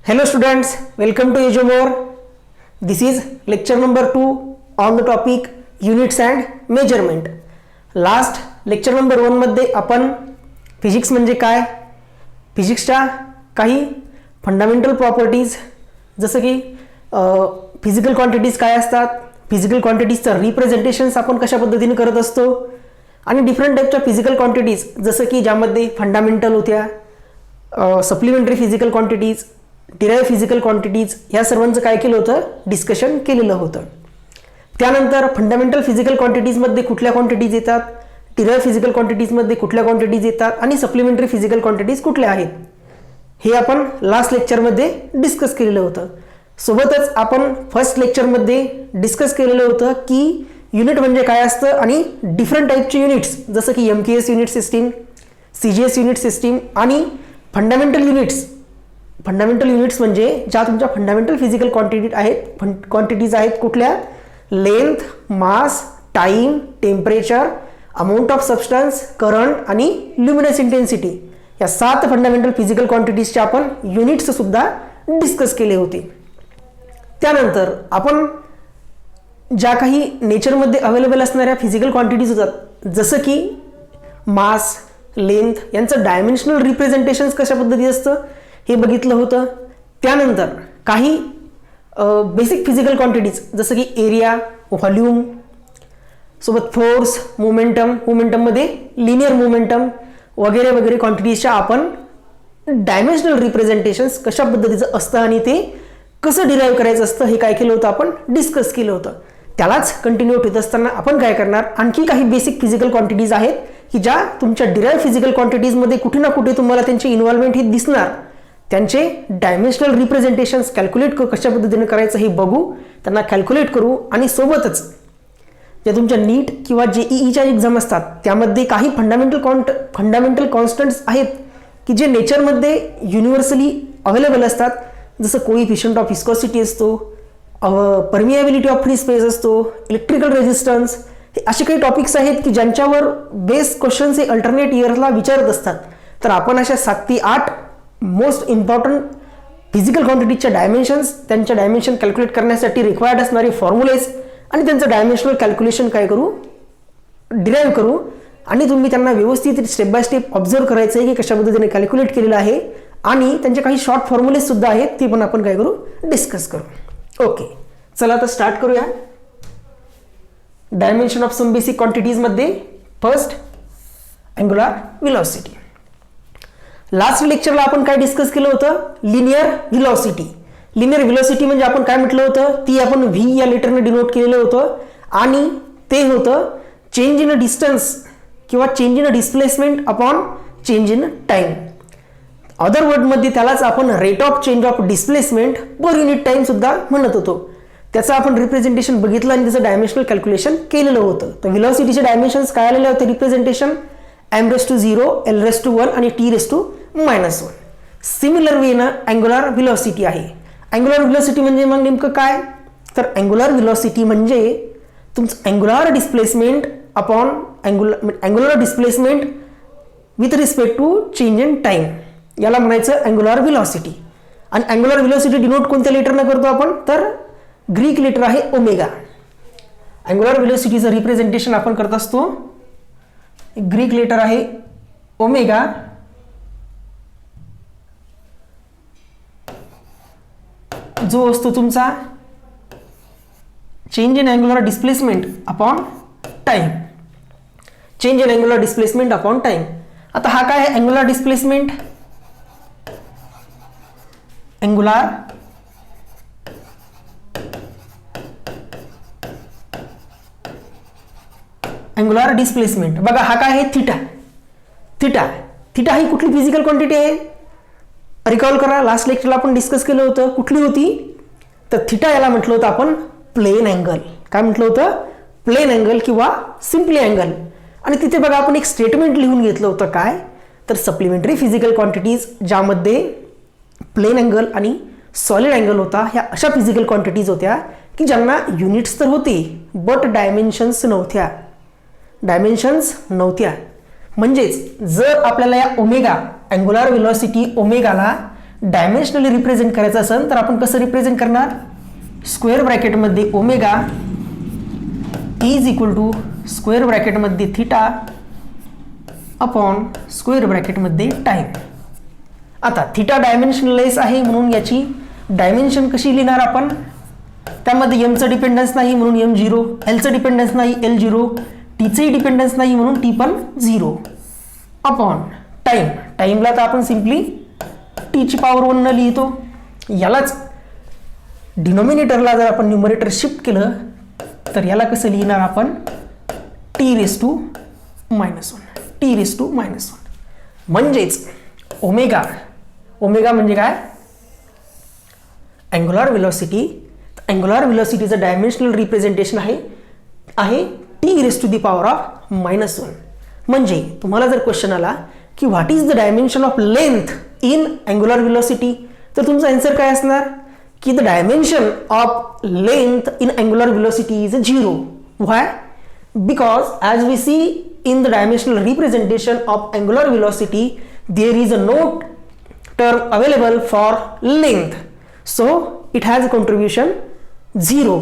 Hello students, welcome to Ejomore. This is lecture number 2 on the topic units and measurement. Last lecture number 1 मध्ये आपण physics म्हणजे काय, फिजिक्सच्या काही fundamental properties जसं की फिजिकल क्वांटिटीज काय असतात, फिजिकल क्वांटिटीजचं रिप्रेझेंटेशन्स आपण कशा पद्धतीने करत असतो आणि डिफरंट टाईपच्या फिजिकल क्वांटिटीज जसं की ज्यामध्ये फंडामेंटल होत्या, supplementary physical quantities, derive physical quantities ह्या सर्वांचं काय केलं होतं, डिस्कशन केलेलं होतं. त्यानंतर फंडामेंटल फिजिकल क्वांटिटीजमध्ये कुठल्या क्वांटिटीज येतात, डिराइव्ह फिजिकल क्वांटिटीजमध्ये कुठल्या क्वांटिटीज येतात आणि सप्लिमेंटरी फिजिकल क्वांटिटीज कुठल्या आहेत हे आपण लास्ट लेक्चरमध्ये डिस्कस केलेलं होतं. सोबतच आपण फर्स्ट लेक्चरमध्ये डिस्कस केलेलं होतं की युनिट म्हणजे काय असतं आणि डिफरंट टाईपचे युनिट्स जसं की MKS unit system, CGS unit system आणि फंडामेंटल युनिट्स. फंडामेंटल युनिट्स म्हणजे ज्या तुमच्या फंडामेंटल फिजिकल क्वांटिटीज आहेत कुठल्या, length, mass, time, temperature, amount of substance, current आणि ल्युमिनस इंटेन्सिटी या 7 फंडामेंटल फिजिकल क्वांटिटीजचे आपण युनिट्स सुद्धा डिस्कस केले होते. त्यानंतर आपण ज्या काही नेचरमध्ये अवेलेबल असणाऱ्या फिजिकल क्वांटिटीज होतात जसं की मास, लेंथ यांचं डायमेन्शनल रिप्रेझेंटेशन्स कशा पद्धती असतं हे बघितलं होतं. त्यानंतर काही बेसिक फिजिकल क्वांटिटीज जसं की एरिया, व्हॉल्यूम सोबत फोर्स, मोमेंटममध्ये लिनियर मोमेंटम वगैरे वगैरे क्वांटिटीजच्या आपण डायमेन्शनल रिप्रेझेंटेशन्स कशा पद्धतीचं असतं आणि ते कसं डिराईव्ह करायचं असतं हे काय केलं होतं, आपण डिस्कस केलं होतं. त्यालाच कंटिन्यू ठेवत असताना आपण काय करणार, आणखी काही बेसिक फिजिकल क्वांटिटीज आहेत की ज्या तुमच्या डिराइव्ह फिजिकल क्वांटिटीजमध्ये कुठे ना कुठे तुम्हाला त्यांची इन्व्हॉल्वमेंट ही दिसणार. त्यांचे डायमेन्शनल रिप्रेझेंटेशन्स कॅल्क्युलेट कशा पद्धतीने करायचं हे बघू, त्यांना कॅल्क्युलेट करू आणि सोबतच ज्या तुमच्या नीट किंवा JEEच्या एक्झाम असतात त्यामध्ये काही फंडामेंटल कॉन्स्टंट्स आहेत की जे नेचरमध्ये युनिव्हर्सली अवेलेबल असतात. जसं कोइफिशियंट ऑफ विस्कॉसिटी असतो, परमिएबिलिटी ऑफ फ्री स्पेस असतो, इलेक्ट्रिकल रेजिस्टन्स, हे असे काही टॉपिक्स आहेत की ज्यांच्यावर बेस क्वेश्चन्स हे अल्टरनेट इयरला विचारत असतात. तर आपण अशा 7 ते 8 मोस्ट इम्पॉर्टंट फिजिकल क्वांटिटीजच्या डायमेन्शन्स, त्यांच्या डायमेन्शन कॅल्क्युलेट करण्यासाठी रिक्वायर्ड असणारे फॉर्म्युलेज आणि त्यांचं डायमेन्शनल कॅल्क्युलेशन काय करू, डिराईव्ह करू आणि तुम्ही त्यांना व्यवस्थित स्टेप बाय स्टेप ऑब्झर्व करायचं आहे की कशा पद्धतीने कॅल्क्युलेट केलेलं आहे आणि त्यांचे काही शॉर्ट फॉर्म्युलेज सुद्धा आहेत ते पण आपण काय करू, डिस्कस करू. ओके, चला आता स्टार्ट करूया. डायमेन्शन ऑफ सम बेसिक क्वांटिटीजमध्ये फर्स्ट अँग्युलर व्हेलॉसिटी. लास्ट लेक्चरला आपण काय डिस्कस केलं होतं, लिनियर व्हेलॉसिटी. लिनियर व्हेलॉसिटी म्हणजे आपण काय म्हटलं होतं, ती आपण V या लेटरने डिनोट केलेलं होतं आणि ते होतं चेंज इन अ डिस्टन्स किंवा change in a displacement upon change in time. Other वर्डमध्ये त्यालाच आपण rate of change of displacement per unit time सुद्धा म्हणत होतो. त्याचं आपण रिप्रेझेंटेशन बघितलं आणि त्याचं डायमेन्शनल कॅल्क्युलेशन केलेलं होतं. तर व्हेलॉसिटीचे डायमेन्शन्स काय आलेले होते रिप्रेझेंटेशन, m⁻0, l⁻1 आणि t⁻⁻1. सिमिलर वेनं अँग्युलर व्हेलॉसिटी आहे. अँग्युलर व्हेलॉसिटी म्हणजे मग नेमकं काय, तर अँग्युलर व्हेलॉसिटी म्हणजे तुमचं angular displacement upon angular displacement with respect to change in time, याला म्हणायचं अँग्युलर व्हेलॉसिटी. आणि अँग्युलर व्हेलॉसिटी डिनोट कोणत्या लेटरनं करतो आपण, तर ग्रीक लेटर आहे ओमेगा. अँग्युलर व्हेलॉसिटीचं रिप्रेझेंटेशन आपण करत असतो, ग्रीक लेटर आहे ओमेगा जो असतो तुमचा change in angular displacement upon time. Change in angular displacement upon time. आता हा काय आहे अँग्युलर डिस्प्लेसमेंट, अँग्युलर डिस्प्लेसमेंट. बघा हा काय आहे थीटा. थीटा ही कुठली फिजिकल क्वांटिटी आहे, रिकॉल करा, लास्ट लेक्चरला आपण डिस्कस केलं होतं. कुठली होती, तर थीटा याला म्हटलं होतं आपण प्लेन अँगल. काय म्हटलं होतं, प्लेन अँगल किंवा सिम्पली अँगल. आणि तिथे बघा आपण एक स्टेटमेंट लिहून घेतलं होतं काय, तर सप्लिमेंटरी फिजिकल क्वांटिटीज ज्यामध्ये प्लेन अँगल आणि सॉलिड अँगल होता, ह्या अशा फिजिकल क्वांटिटीज होत्या की ज्यांना युनिट्स तर होते बट डायमेन्शन्स नव्हत्या. म्हणजेच जर आपल्याला या ओमेगा अँग्युलर व्हेलॉसिटी ओमेगाला डायमेन्शनली रिप्रेझेंट करायचं असेल तर आपण कसं रिप्रेझेंट करणार, स्क्वेअर ब्रॅकेटमध्ये omega is equal to square ब्रॅकेटमध्ये थीटा अपॉन स्क्वेअर ब्रॅकेटमध्ये टाइम. आता थीटा डायमेन्शनलेस आहे म्हणून याची डायमेन्शन कशी लिहिणार आपण, त्यामध्ये एमचं डिपेंडन्स नाही म्हणून एम 0, एलचं डिपेंडन्स नाही एल 0, टीचंही डिपेंडन्स नाही म्हणून टी पण 0 अपॉन टाइम. टाइमला तर आपण सिम्पली टीची पॉवर 1 न लिहितो. यालाच डिनॉमिनेटरला जर आपण न्यूमरेटर शिफ्ट केलं तर याला कसं लिहिणार आपण, T raise to minus 1, T raise to minus 1. म्हणजेच ओमेगा, ओमेगा म्हणजे काय, अँग्युलर व्हेलॉसिटी. अँग्युलर व्हेलॉसिटीचं डायमेन्शनल रिप्रेझेंटेशन आहे T raise to the power of minus 1. म्हणजे तुम्हाला जर क्वेश्चन आला की what is the dimension of length in angular velocity, तर तुमचा आन्सर काय असणार की the dimension of length in angular velocity is 0. Why, because as we see in the dimensional representation of angular velocity there is no term available for length, so it has a contribution 0.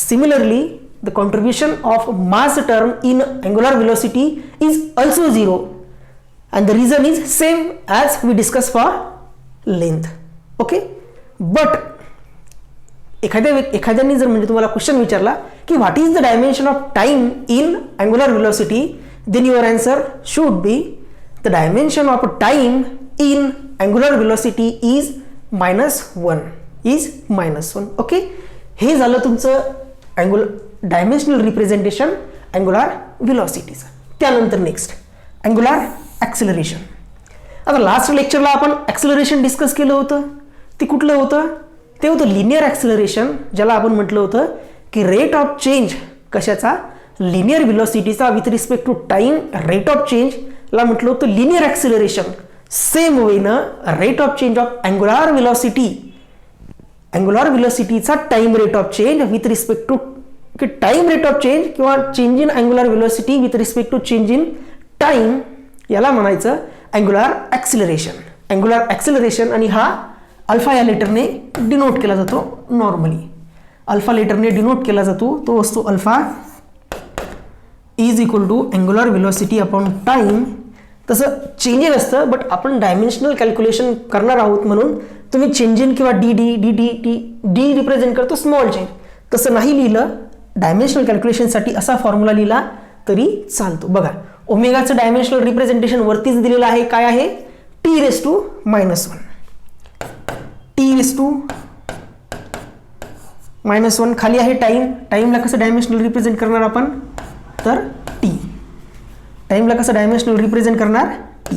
Similarly, the contribution of mass term in angular velocity is also 0, and the reason is same as we discussed for length. Okay, but एखाद्याने जर म्हणजे तुम्हाला question विचारला की what is the dimension of time in angular velocity, then your answer should be the dimension of time in angular velocity is -1, is -1. Okay, हे झालं तुमचं dimensional representation angular व्हेलॉसिटीचं. त्यानंतर नेक्स्ट अँग्युलर ॲक्सिलरेशन. आता last लेक्चरला आपण acceleration discuss केलं होतं, ते कुठलं होतं, ते होतं लिनियर ॲक्सिलरेशन, ज्याला आपण म्हटलं होतं की रेट ऑफ चेंज कशाचा, लिनियर व्हेलॉसिटीचा with respect to time rate of चेंजला म्हटलं होतं लिनियर ॲक्सिलरेशन. सेम वेनं rate of change of angular velocity, angular व्हेलॉसिटीचा time rate of change with respect to की टाइम रेट ऑफ चेंज किंवा change in angular velocity with respect to change in time, याला म्हणायचं angular acceleration. Angular acceleration आणि हा alpha या लेटरने denote केला जातो. नॉर्मली अल्फा लेटरने डिनोट केला जातो, तो असतो alpha is equal to angular velocity upon time. तसं चेंज इन असतं, बट आपण डायमेन्शनल कॅल्क्युलेशन करणार आहोत म्हणून तुम्ही चेंज इन किंवा डी रिप्रेझेंट करतो स्मॉल चेंज, तसं नाही लिहिलं. डायमेन्शनल कॅल्क्युलेशनसाठी असा फॉर्म्युला लिहिला तरी चालतो. बघा, ओमेगाचं डायमेन्शनल रिप्रेझेंटेशन वरतीच दिलेलं आहे, काय आहे, T raise to -1, T raise to -1. खाली आहे टाइम, टाइमला कसं डायमेन्शनल रिप्रेझेंट करणार आपण, तर टी. टाइमला कसं डायमेन्शनल रिप्रेझेंट करणार, टी.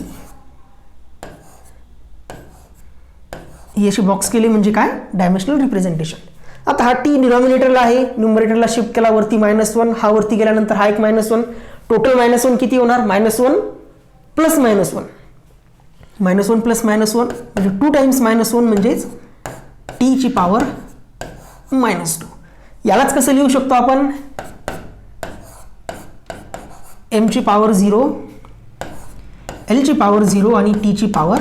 ही अशी बॉक्स केली म्हणजे काय, डायमेन्शनल रिप्रेझेंटेशन. आता हा टी डिनॉमिनेटरला आहे, न्यूमरेटरला शिफ्ट केला वरती -1, हा वरती गेल्यानंतर हा एक -1, टोटल -1 किती होणार, -1 प्लस -1, -1 प्लस -1 म्हणजे 2 टाइम्स -1 म्हणजेच टी ची पॉवर -2. यालाच कसं लिहू शकतो आपण, एम ची पॉवर 0, एल ची पॉवर 0 आणि टी ची पॉवर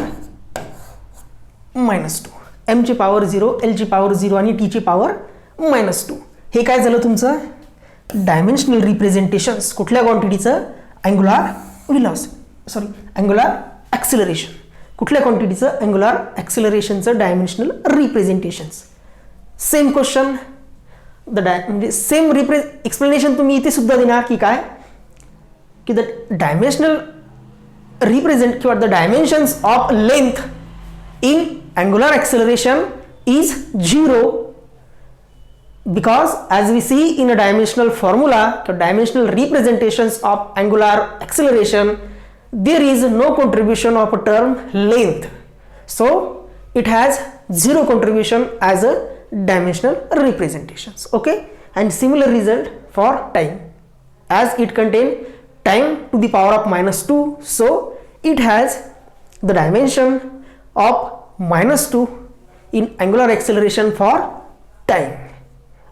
-2. एम ची पॉवर 0, एल ची पॉवर 0 आणि टी ची पॉवर -2. हे काय झालं तुमचं डायमेन्शनल रिप्रेझेंटेशन्स कुठल्या क्वांटिटीचं, अँग्युलर व्हेलॉसिटी, अँग्युलर ॲक्सिलरेशन. कुठल्या क्वांटिटीचं, angular ॲक्सिलरेशनचं dimensional representations. Same question म्हणजे सेम एक्सप्लेनेशन तुम्ही इथे सुद्धा देणार की काय, की द डायमेन्शनल रिप्रेझेंट किंवा the dimensions of length in angular acceleration is 0, because as we see in a dimensional formula, the dimensional representations of angular acceleration, there is no contribution of a term length, so it has 0 contribution as a dimensional representations. Okay, and similar result for time, as it contain time to the power of -2, so it has the dimension of -2 in angular acceleration for time.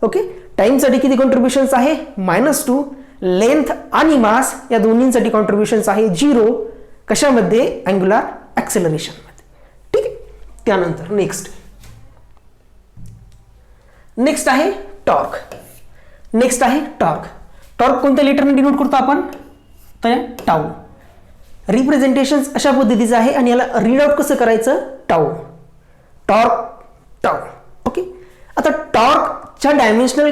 Okay, टाइमसाठी किती contributions आहे, -2. Length आणि मास या दोन्हींसाठी कॉन्ट्रीब्युशन्स आहे 0. कशामध्ये, angular ॲक्सेलरेशनमध्ये. ठीक आहे, त्यानंतर नेक्स्ट आहे टॉर्क. टॉर्क कोणत्या लेटरने डिनोट करतो आपण, तर टाऊ. रिप्रेझेंटेशन अशा पद्धतीचं आहे आणि याला रीड आउट कसं करायचं, टाऊ. ओके. आता टॉर्कच्या डायमेन्शनल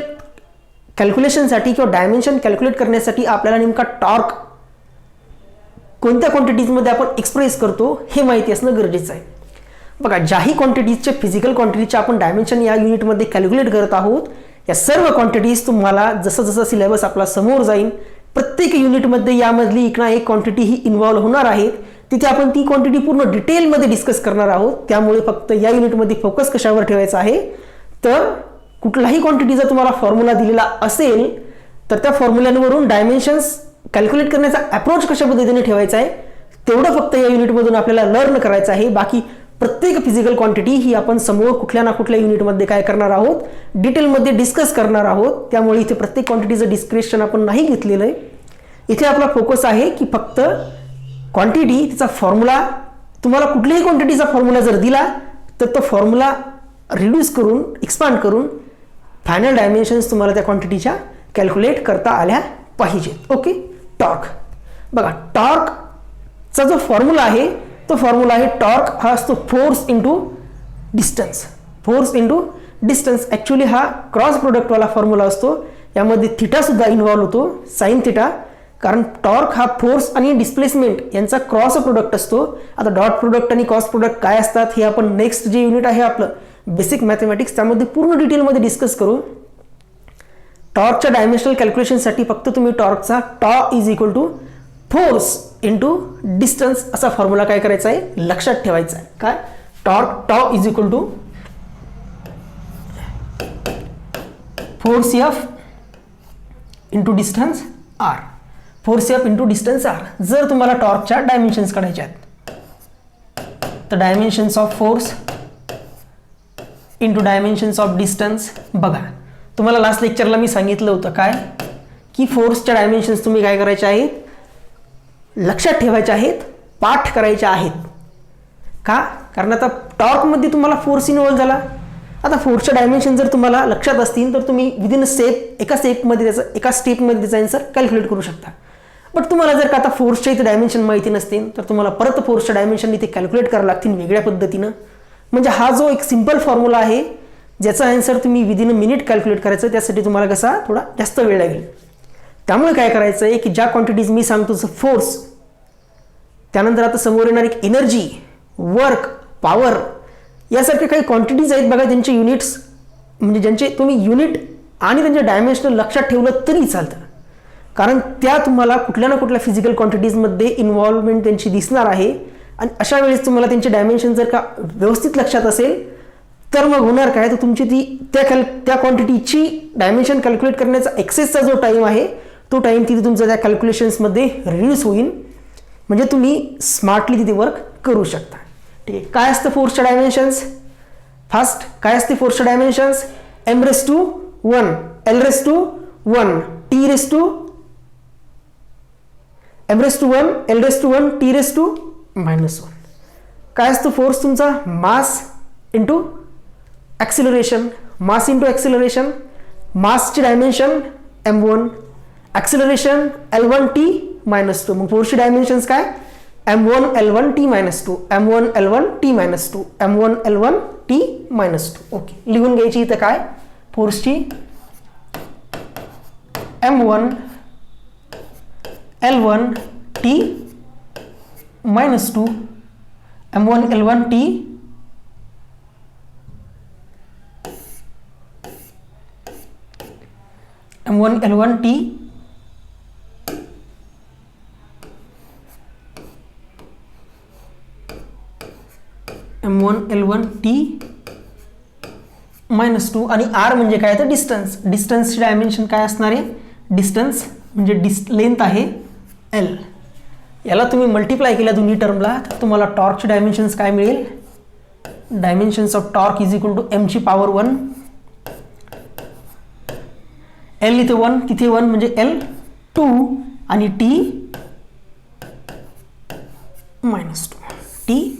कॅल्क्युलेशनसाठी किंवा डायमेन्शन कॅल्क्युलेट करण्यासाठी आपल्याला नेमका टॉर्क कोणत्या क्वांटिटीजमध्ये आपण एक्सप्रेस करतो हे माहिती असणं गरजेचं आहे. बघा, ज्याही क्वांटिटीजचे फिजिकल क्वांटिटीचे आपण डायमेन्शन या युनिटमध्ये कॅल्क्युलेट करत आहोत, या सर्व क्वांटिटीज तुम्हाला जसं जसं सिलेबस आपला समोर जाईल प्रत्येक युनिटमध्ये यामधली एक ना एक क्वांटिटी ही इन्व्हॉल्व होणार आहे. तिथे आपण ती क्वांटिटी पूर्ण डिटेलमध्ये डिस्कस करणार आहोत. त्यामुळे फक्त या युनिटमध्ये फोकस कशावर ठेवायचा आहे, तर कुठलाही क्वांटिटीचा तुम्हाला फॉर्म्युला दिलेला असेल तर त्या फॉर्म्युल्यांवरून डायमेन्शन्स कॅल्क्युलेट करण्याचा अप्रोच कशा पद्धतीने ठेवायचा आहे तेवढं फक्त या युनिटमधून आपल्याला लर्न करायचं आहे. बाकी प्रत्येक फिजिकल क्वांटिटी ही आपण समोर कुठल्या ना कुठल्या युनिटमध्ये काय करणार आहोत, डिटेलमध्ये डिस्कस करणार आहोत. त्यामुळे इथे प्रत्येक क्वांटिटीचं डिस्क्रिप्शन आपण नाही घेतलेलं आहे. इथे आपला फोकस आहे की फक्त क्वांटिटी, तिचा फॉर्म्युला, तुम्हाला कुठल्याही क्वांटिटीचा फॉर्म्युला जर दिला तर तो फॉर्म्युला रिड्यूस करून एक्सपांड करून फायनल डायमेन्शन्स तुम्हाला त्या क्वांटिटीच्या कॅल्क्युलेट करता आल्या पाहिजेत. ओके. टॉर्क. बघा, टॉर्कचा जो फॉर्म्युला आहे तो फॉर्म्युला आहे, टॉर्क हा असतो फोर्स इंटू डिस्टन्स. ॲक्च्युली हा क्रॉस प्रोडक्टवाला फॉर्म्युला असतो. यामध्ये थिटा सुद्धा इन्व्हॉल्व होतो, साइन थिटा, कारण टॉर्क हा फोर्स आणि डिस्प्लेसमेंट यांचा क्रॉस प्रोडक्ट असतो. आता डॉट प्रोडक्ट आणि क्रॉस प्रोडक्ट काय असतात हे आपण नेक्स्ट जे युनिट आहे आपलं बेसिक मॅथमॅटिक्स त्यामध्ये पूर्ण डिटेलमध्ये डिस्कस करू. टॉर्कच्या डायमेन्शनल कॅल्क्युलेशनसाठी फक्त तुम्ही टॉर्कचा tau is equal to force into distance असा फॉर्म्युला काय करायचा आहे, लक्षात ठेवायचा आहे. काय, tau is equal to force F into distance R. जर तुम्हाला टॉर्कच्या डायमेन्शन्स काढायच्या आहेत तर dimensions of force into dimensions of distance. बघा, तुम्हाला लास्ट लेक्चरला मी सांगितलं होतं काय, की फोर्सच्या डायमेन्शन्स तुम्ही काय करायचे आहेत, लक्षात ठेवायचे आहेत, पाठ करायचे आहेत. का, कारण आता टॉर्कमध्ये तुम्हाला फोर्स इन्व्हॉल्व झाला. आता फोर्सच्या डायमेन्शन जर तुम्हाला लक्षात असतील तर तुम्ही विदिन एका स्टेपमध्ये त्याचा आन्सर कॅल्क्युलेट करू शकता. बट तुम्हाला जर का आता फोर्सच्या इथे डायमेन्शन माहिती नसतील तर तुम्हाला परत फोर्सच्या डायमेन्शन इथे कॅल्क्युलेट करावं लागतील वेगळ्या पद्धतीनं. म्हणजे हा जो एक सिंपल फॉर्म्युला आहे ज्याचा आन्सर तुम्ही विदिन अ मिनिट कॅल्क्युलेट करायचं, त्यासाठी तुम्हाला कसा थोडा जास्त वेळ लागेल. त्यामुळे काय करायचं आहे की ज्या क्वांटिटीज मी सांगतो जसं फोर्स, त्यानंतर आता समोर येणार एक एनर्जी, वर्क, पॉवर यासारखे काही क्वांटिटीज आहेत बघा, ज्यांचे युनिट्स म्हणजे ज्यांचे तुम्ही युनिट आणि त्यांचे डायमेन्शनल लक्षात ठेवलं तरी चालतं, कारण त्या तुम्हाला कुठल्या ना कुठल्या फिजिकल क्वांटिटीजमध्ये इन्व्हॉल्वमेंट त्यांची दिसणार आहे. आणि अशा वेळेस तुम्हाला त्यांचे डायमेन्शन जर का व्यवस्थित लक्षात असेल तर मग होणार काय, तर तुमची त्या क्वांटिटीची डायमेन्शन कॅल्क्युलेट करण्याचा एक्सेसचा जो टाईम आहे तो टाईम तिथे तुमचा त्या कॅल्क्युलेशन्समध्ये रिड्यूस होईल. म्हणजे तुम्ही स्मार्टली तिथे वर्क करू शकता. ठीक आहे. काय असतं फोर्सच्या डायमेन्शन्स, फास्ट काय असते फोर्सच्या dimensions, m⁻⁴, l⁻⁴, m⁻⁴, l⁻⁴, काय असतो फोर्स तुमचा, मास इंटू ॲक्सिलरेशन. मासची डायमेन्शन m1, ॲक्सिलरेशन l1t - 2. मग फोर्सची डायमेन्शन्स काय, m1 l1t - 2, m1 l1t - 2, m1 l1t - 2. Okay, लिहून घ्यायची इथं काय फोर्सची m1 l1t - 2, m1 l1t m1 l1t m1 l1t - 2 आणि r म्हणजे काय तर डिस्टन्सची डायमेन्शन काय असणार आहे, डिस्टन्स म्हणजे लेंथ आहे l. याला तुम्ही मल्टिप्लाय केल्या दोन्ही टर्मला तर तुम्हाला टॉर्कची डायमेन्शन्स काय मिळेल, dimensions of torque is equal to m⁻⁴ 1, l इथे 1 तिथे 1 म्हणजे l2 आणि t - 2.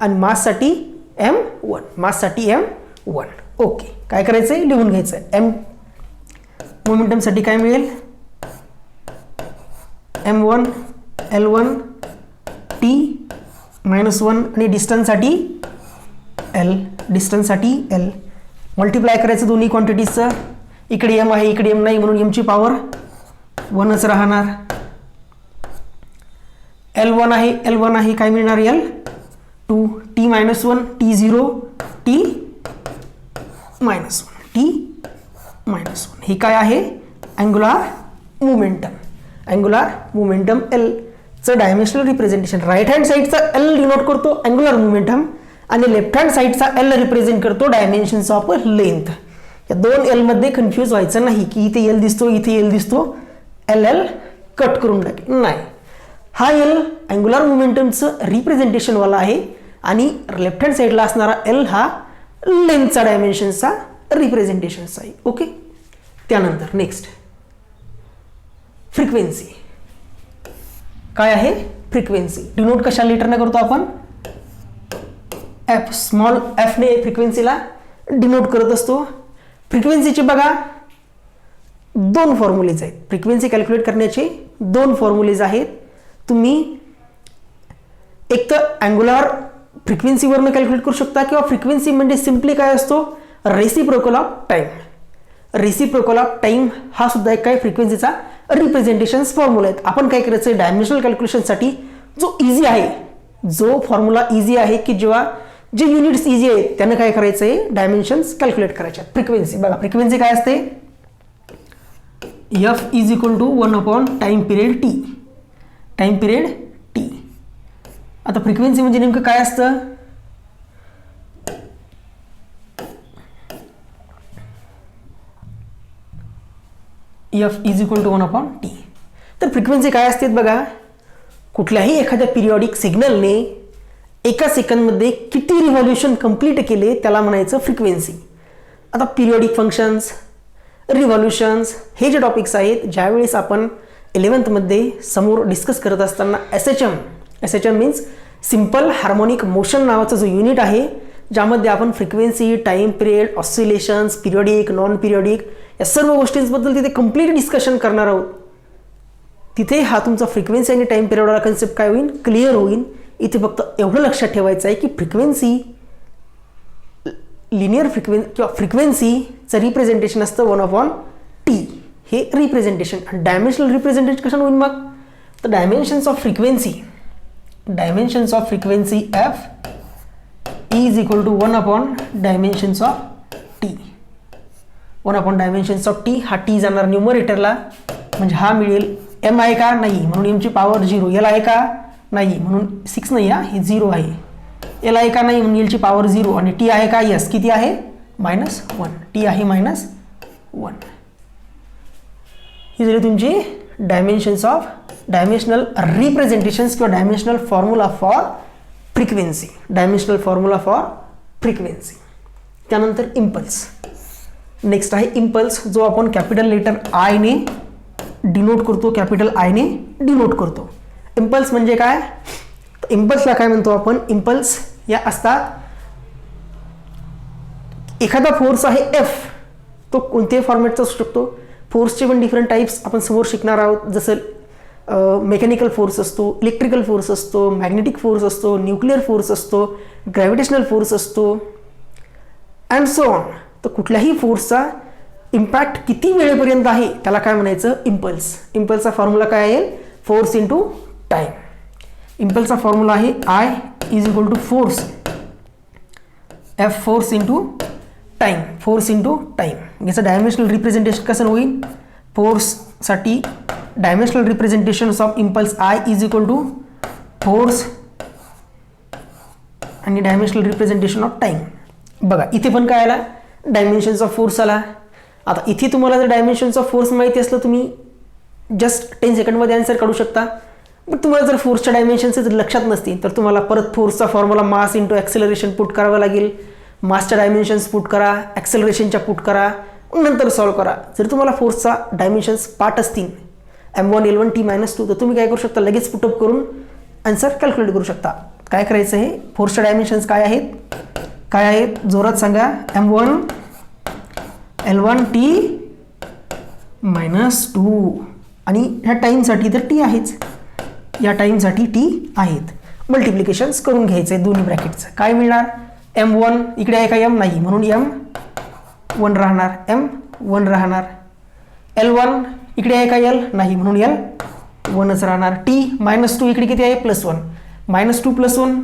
आणि माससाठी m1, माससाठी m1. ओके, काय करायचं आहे, लिहून घ्यायचं आहे. मोमेंटमसाठी काय मिळेल, m1 L1 t -1 आणि डिस्टन्ससाठी L, डिस्टन्ससाठी L. मल्टिप्लाय करायचं दोन्ही क्वांटिटीजचं. इकडे m आहे, इकडे m नाही, म्हणून m ची पॉवर 1च राहणार. L1 आहे, L1 आहे, काय मिळणार, L2 t -1 t0 t -1 t -1. हे काय आहे, angular momentum. Angular momentum L चं डायमेन्शनल रिप्रेझेंटेशन. राईट हँड साईडचा L डिनोट करतो अँग्युलर मोमेंटम आणि लेफ्ट हँड साईडचा L रिप्रेझेंट करतो डायमेन्शन्स ऑफ लेंथ. या दोन L मध्ये कन्फ्यूज व्हायचं नाही की इथे L दिसतो, इथे L दिसतो, L कट करून टाकेल, नाही. हा L अँग्युलर मोमेंटमचं रिप्रेझेंटेशन वाला आहे आणि लेफ्ट हँड साईडला असणारा L हा लेंथचा डायमेन्शनचा रिप्रेझेंटेशनचा आहे. ओके, त्यानंतर नेक्स्ट फ्रिक्वेन्सी. काय आहे, फ्रिक्वेन्सी. डिनोट कशा लेटरने करतो आपण, f, स्मॉल f ने फ्रिक्वेन्सीला डिनोट करत असतो. फ्रिक्वेन्सीचे बघा दोन फॉर्म्युलेज आहेत. फ्रिक्वेन्सी कॅल्क्युलेट करण्याचे दोन फॉर्म्युलेज आहेत. तुम्ही एक तर अँग्युलर फ्रिक्वेन्सीवरनं कॅल्क्युलेट करू शकता किंवा फ्रिक्वेन्सी म्हणजे सिम्पली काय असतो, reciprocal of time. Reciprocal of time हा सुद्धा एक काय फ्रिक्वेन्सीचा रिप्रेझेंटेशन फॉर्म्युला आहेत. आपण काय करायचं, डायमेन्शनल कॅल्क्युलेशनसाठी जो इझी आहे, जो फॉर्म्युला इझी आहे की जेव्हा जे युनिट्स इझी आहेत त्यानं काय करायचं आहे, डायमेन्शन्स कॅल्क्युलेट करायचे. फ्रिक्वेन्सी बघा, फ्रिक्वेन्सी काय असते, f is equal to 1 time period t. Time period t. आता फ्रिक्वेन्सी म्हणजे नेमकं काय असतं, f is equal to 1 t. तर फ्रिक्वेन्सी काय असते बघा, कुठल्याही एखाद्या पिरियॉडिक सिग्नलने एका सेकंदमध्ये किती रिव्हॉल्युशन कंप्लीट केले त्याला म्हणायचं फ्रिक्वेन्सी. आता पिरियॉडिक फंक्शन्स, रिव्हॉल्युशन्स हे जे टॉपिक्स आहेत, ज्यावेळेस आपण 11th मध्ये समोर डिस्कस करत असताना S H M means simple harmonic motion नावाचा जो युनिट आहे, ज्यामध्ये आपण frequency, time period, oscillations, periodic, non periodic या सर्व गोष्टींबद्दल तिथे कंप्लीट डिस्कशन करणार आहोत. तिथे हा तुमचा फ्रिक्वेन्सी आणि टाइम पिरियडवाला कन्सेप्ट काय होईल, क्लिअर होईल. इथे फक्त एवढं लक्षात ठेवायचं आहे की फ्रिक्वेन्सी, लिनियर फ्रिक्वेन्सी किंवा फ्रिक्वेन्सीचं रिप्रेझेंटेशन असतं 1/t. हे रिप्रेझेंटेशन. आणि डायमेन्शनल रिप्रेझेंटेशन कशाने होईल मग, तर dimensions of frequency dimensions of frequency F is equal to 1 upon dimensions of T. 1 upon dimensions of T. हा टी जाणार न्यूमरेटरला, म्हणजे हा मिळेल. एम आहे का? नाही, म्हणून एमची पॉवर 0. एल आहे का? नाही, म्हणून 6 नाही, हे 0 आहे. एल आहे का? नाही, म्हणून एलची पॉवर 0. आणि टी आहे का? यस. किती आहे? -1. टी आहे -1. ही झाली तुमची डायमेन्शनल रिप्रेझेंटेशन्स किंवा dimensional formula for frequency. Dimensional formula for frequency. त्यानंतर इम्पल्स. नेक्स्ट आहे इम्पल्स, जो आपण कॅपिटल लेटर आय ने डिनोट करतो, कॅपिटल आय ने डिनोट करतो. इम्पल्स म्हणजे काय? इम्पल्सला काय म्हणतो आपण? इम्पल्स या असतात, एखादा फोर्स आहे एफ, तो कोणत्याही फॉर्मॅटचा असू शकतो. फोर्सचे पण डिफरंट टाइप्स आपण समोर शिकणार आहोत, जसं मेकॅनिकल फोर्स असतो, इलेक्ट्रिकल फोर्स असतो, मॅग्नेटिक फोर्स असतो, न्यूक्लिअर फोर्स असतो, ग्रॅव्हिटेशनल फोर्स असतो अँड सो ऑन. तर कुठल्याही फोर्सचा इम्पॅक्ट किती वेळेपर्यंत आहे त्याला काय म्हणायचं? इम्पल्स. इम्पल्सचा फॉर्म्युला काय आहे? Force into time. इम्पल्सचा फॉर्म्युला आहे I is equal to force F, force into time. Force into time. याचं डायमेन्शनल रिप्रेझेंटेशन कसं होईल? फोर्ससाठी dimensional representation of impulse I is equal to force आणि डायमेन्शनल रिप्रेझेंटेशन ऑफ टाइम. बघा इथे पण काय आला? डायमेन्शन्स ऑफ फोर्स आला. आता इथे तुम्हाला जर डायमेन्शन्स ऑफ फोर्स माहिती असलं, तुम्ही जस्ट 10 सेकंडमध्ये आन्सर काढू शकता. पण तुम्हाला जर फोर्सच्या डायमेन्शन्स जर लक्षात नसतील तर तुम्हाला परत फोर्सचा formula mass into acceleration put करावं लागेल. मासच्या डायमेन्शन्स पुट करा, ॲक्सेलरेशनच्या पुट करा, नंतर सॉल्व करा. जर तुम्हाला फोर्सचा डायमेन्शन्स पाठ असतील m1 l1 t-2, तर तुम्ही काय करू शकता? लगेच पुटअप करून आन्सर कॅल्क्युलेट करू शकता. काय करायचं आहे? फोर्सच्या डायमेन्शन्स काय आहेत? काय आहेत? जोरात सांगा. m1 l1 t-2. आणि ह्या टाईमसाठी तर टी आहेच, या टाईमसाठी टी आहेत. मल्टिप्लिकेशन्स करून घ्यायचं आहे दोन्ही ब्रॅकेटचं. काय मिळणार? m1 इकडे आहे का? m नाही, म्हणून m1 राहणार, m1 राहणार. l1 इकडे आहे का? l नाही, म्हणून l1च राहणार. t -2 इकडे किती आहे? +1. -2 + 1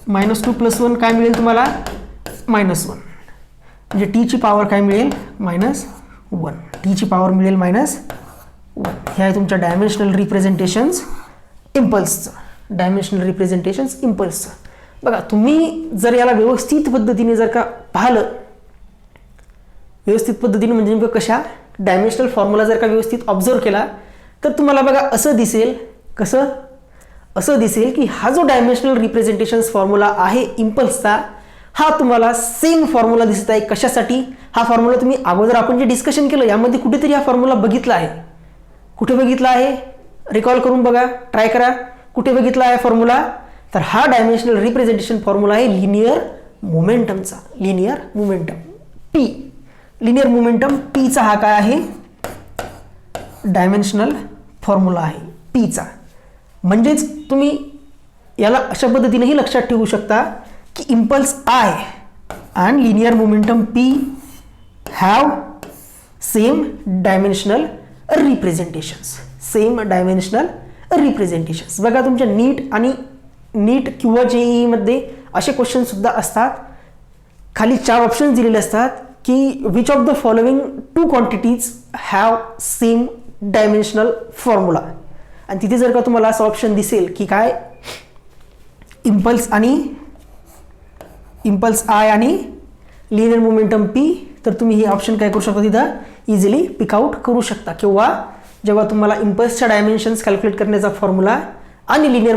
-2 + 1 काय मिळेल तुम्हाला? -1. म्हणजे टीची पॉवर काय मिळेल? -1. टीची पॉवर मिळेल -1. हे आहे तुमच्या डायमेन्शनल रिप्रेझेंटेशन्स इम्पल्सचं. डायमेन्शनल रिप्रेझेंटेशन्स इम्पल्सचं. बघा तुम्ही जर याला व्यवस्थित पद्धतीने जर का पाहिलं, व्यवस्थित पद्धतीने म्हणजे नेमकं कशा? डायमेन्शनल फॉर्म्युला जर का व्यवस्थित ऑब्झर्व केला तर तुम्हाला बघा असं दिसेल. कसं? असं दिसेल की हा जो डायमेन्शनल रिप्रेझेंटेशन्स फॉर्म्युला आहे इम्पल्सचा, हा तुम्हाला सेम फॉर्म्युला दिसत आहे. कशासाठी? हा फॉर्म्युला तुम्ही अगोदर आपण जे डिस्कशन केलं यामध्ये कुठेतरी हा फॉर्म्युला बघितला आहे. कुठे बघितला आहे? रिकॉल करून बघा, ट्राय करा. कुठे बघितला आहे फॉर्म्युला? तर हा डायमेन्शनल रिप्रेझेंटेशन फॉर्म्युला आहे लिनियर मोमेंटमचा. Linear momentum P. Linear momentum पीचा हा काय आहे? डायमेन्शनल फॉर्म्युला आहे पीचा. म्हणजेच तुम्ही याला अशा पद्धतीनेही लक्षात ठेवू शकता की impulse I and linear momentum P have same dimensional representations. Same dimensional representations. बघा तुमच्या नीट किंवा JEE मध्ये असे क्वेश्चन सुद्धा असतात. खाली 4 ऑप्शन्स दिलेले असतात की which of the following 2 quantities have same dimensional formula. आणि तिथे जर का तुम्हाला असं ऑप्शन दिसेल की काय? इम्पल्स आय आणि लिनियर मोमेंटम पी, तर तुम्ही हे ऑप्शन काय करू शकता? तिथं इझिली पिकआउट करू शकता. किंवा जेव्हा तुम्हाला इम्पल्सच्या डायमेन्शन्स कॅल्क्युलेट करण्याचा फॉर्म्युला आणि लिनियर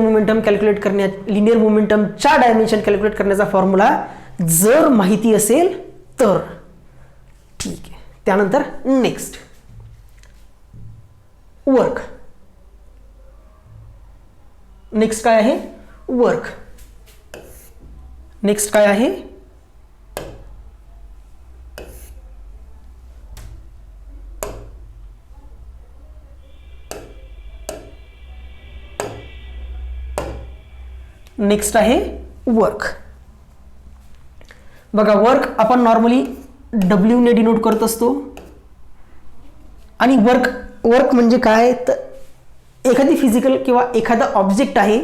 मोमेंटमच्या डायमेन्शन कॅल्क्युलेट करण्याचा फॉर्म्युला जर माहिती असेल तर ठीक आहे. त्यानंतर नेक्स्ट वर्क. नेक्स्ट काय आहे? वर्क. नेक्स्ट काय आहे? नेक्स्ट आहे वर्क. बघा वर्क आपण नॉर्मली W ने डिनोट करत असतो. आणि वर्क म्हणजे काय? तर एखादी फिजिकल किंवा एखादा ऑब्जेक्ट आहे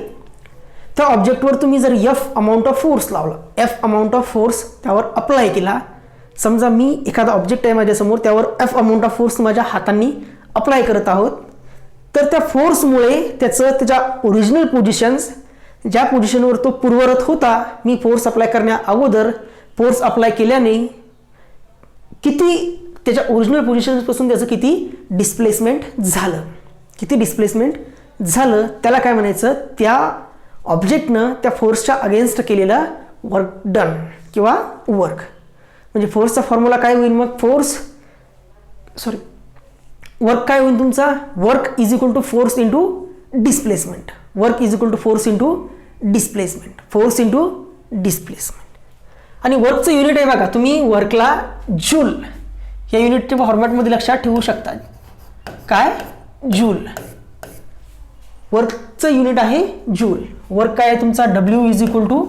त्या ऑब्जेक्टवर तुम्ही जर एफ अमाऊंट ऑफ फोर्स लावला, एफ अमाऊंट ऑफ फोर्स त्यावर अप्लाय केला, समजा मी एखादा ऑब्जेक्ट आहे माझ्यासमोर, त्यावर एफ अमाऊंट ऑफ फोर्स माझ्या हातांनी अप्लाय करत आहोत, तर त्या फोर्समुळे त्याच्या ओरिजिनल पोझिशन्स, ज्या पोझिशनवर तो पूर्वरत होता मी फोर्स अप्लाय करण्या अगोदर, फोर्स अप्लाय केल्याने किती त्याच्या ओरिजिनल पोझिशनपासून त्याचं किती डिस्प्लेसमेंट झालं, किती डिस्प्लेसमेंट झालं, त्याला काय म्हणायचं, त्या ऑब्जेक्टनं त्या फोर्सच्या अगेन्स्ट केलेला वर्क डन किंवा वर्क. म्हणजे फोर्सचा फॉर्म्युला काय होईल मग, वर्क काय होईल तुमचा, work is equal to force into displacement, work is equal to force into displacement, force into displacement. आणि वर्कचं युनिट आहे बघा, तुम्ही वर्कला जूल या युनिटच्या फॉर्मॅटमध्ये लक्षात ठेवू शकता. काय, जूल. वर्कचं युनिट आहे जूल. वर्क काय आहे तुमचा, W is equal to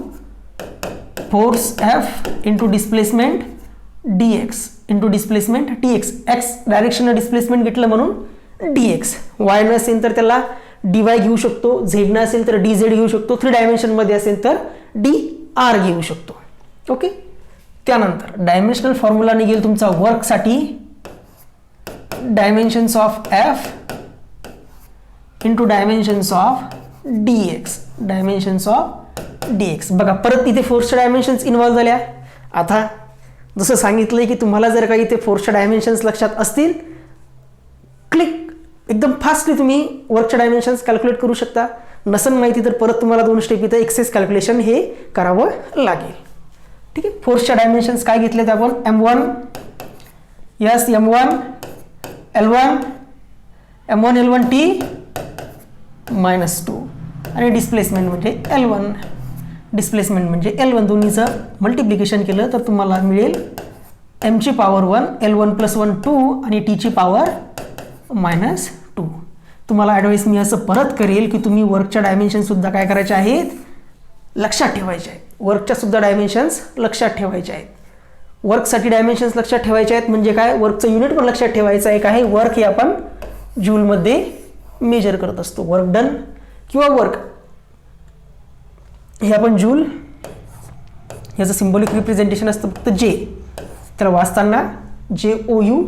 force F into displacement D X into displacement T X. X डायरेक्शनला डिस्प्लेसमेंट घेतलं म्हणून डी एक्स. वाय नसेल तर त्याला डी वाय घेऊ शकतो, झेड नसेल तर डी झेड घेऊ शकतो, 3 डायमेन्शनमध्ये असेल तर डी आर घेऊ शकतो. ओके. त्यानंतर डायमेन्शनल फॉर्म्युला निघेल तुमचा वर्कसाठी, dimensions of F into dimensions of D X, dimensions of D X. बघा परत इथे फोर्सच्या डायमेन्शन्स इन्व्हॉल्व झाल्या. आता जसं सांगितलंय की तुम्हाला जर काही इथे फोर्सच्या डायमेन्शन्स लक्षात असतील, क्लिक एकदम फास्टली तुम्ही वर्कच्या डायमेन्शन्स कॅल्क्युलेट करू शकता. नसन माहिती तर परत तुम्हाला 2 स्टेप इथं एक्सेस कॅल्क्युलेशन हे करावं लागेल. ठीक आहे. फोर्सच्या डायमेन्शन्स काय घेतलेत आपण, M1 yes M1 L1 M1 L1 T -2 आणि डिस्प्लेसमेंट म्हणजे L1, डिस्प्लेसमेंट म्हणजे L1. दोन्हीचं मल्टिप्लिकेशन केलं तर तुम्हाला मिळेल M ची पॉवर 1 L1 + 1 2 आणि T ची पॉवर -2. तुम्हाला ॲडवाइस मी असं परत करेल की तुम्ही वर्कच्या डायमेन्शन सुद्धा काय करायचे आहेत, लक्षात ठेवायचे आहेत. वर्कच्या सुद्धा डायमेन्शन्स लक्षात ठेवायचे आहेत. वर्कसाठी डायमेन्शन्स लक्षात ठेवायचे आहेत म्हणजे काय, वर्कचं युनिट पण लक्षात ठेवायचं आहे. काय, वर्क हे आपण जूलमध्ये मेजर करत असतो. वर्क डन किंवा वर्क हे आपण जूल, याचं सिम्बॉलिक रिप्रेझेंटेशन असतं फक्त जे. त्याला वाचताना JOULE,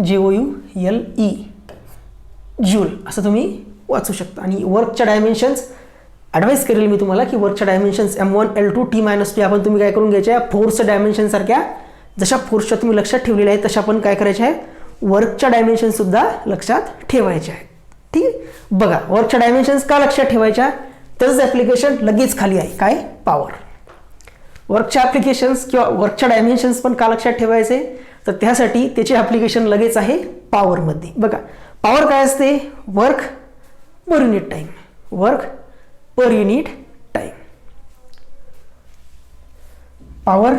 JOULE जूल असं तुम्ही वाचू शकता. आणि वर्कच्या डायमेन्शन्स ॲडवाइस करेल मी तुम्हाला की वर्कच्या डायमेन्शन्स M1 L2 T -2 आपण तुम्ही काय करून घ्यायच्या, फोर्सच्या डायमेन्शन सारख्या जशा फोर्सच्या तुम्ही लक्षात ठेवलेल्या आहेत तशा पण काय करायच्या आहे, वर्कच्या डायमेन्शन सुद्धा लक्षात ठेवायच्या आहेत. ठीक आहे. बघा वर्कच्या डायमेन्शन्स का लक्षात ठेवायच्या, त्याचं ॲप्लिकेशन लगेच खाली आहे. काय, पॉवर. वर्कच्या ॲप्लिकेशन्स किंवा वर्कच्या डायमेन्शन्स पण का लक्षात ठेवायचे, तर त्यासाठी त्याचे ॲप्लिकेशन लगेच आहे पॉवरमध्ये. बघा पॉवर काय असते, work per unit time, work per unit time. Power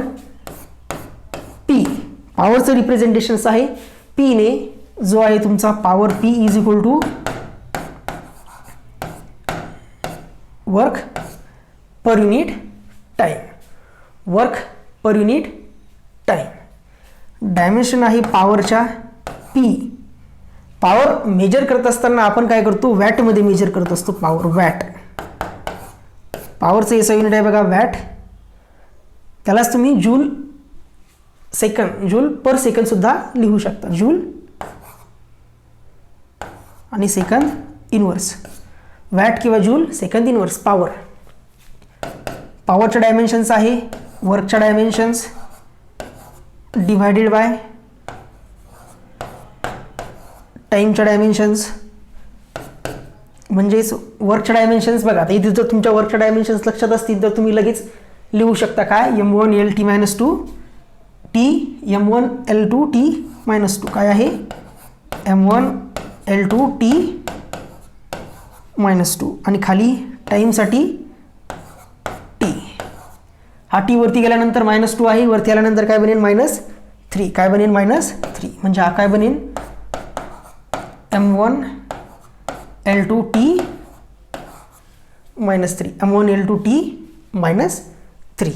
P, पॉवरचं रिप्रेझेंटेशन्स आहे P ने, जो आहे तुमचा power P is equal to work per unit time, work per unit time. Dimension आहे पॉवरच्या P. पॉवर मेजर करत असताना आपण काय करतो, वॅटमध्ये मेजर करत असतो पॉवर, वॅट. पॉवरचं याचा युनिट आहे बघा वॅट. त्यालाच तुम्ही जूल सेकंड, जूल पर सेकंड सुद्धा लिहू शकता. जूल आणि सेकंद इनवर्स, वॅट किंवा जूल सेकंद इनवर्स. पॉवर, पॉवरच्या डायमेन्शन्स आहे वर्कच्या डायमेन्शन्स डिवायडेड बाय टाईमच्या डायमेन्शन्स. म्हणजेच वर्कच्या डायमेन्शन्स बघा, आता इथे जर तुमच्या वर्कच्या डायमेन्शन्स लक्षात असतील तर तुम्ही लगेच लिहू शकता काय, M1 LT -2 T M1 L2 T -2 काय आहे, M1 L2 T -2 आणि खाली टाईमसाठी T. हा T वरती गेल्यानंतर -2 आहे, वरती आल्यानंतर काय बनेल -3. काय बनेल -3 म्हणजे हा काय बनेल M1 L2 T -3, M1 L2 T -3.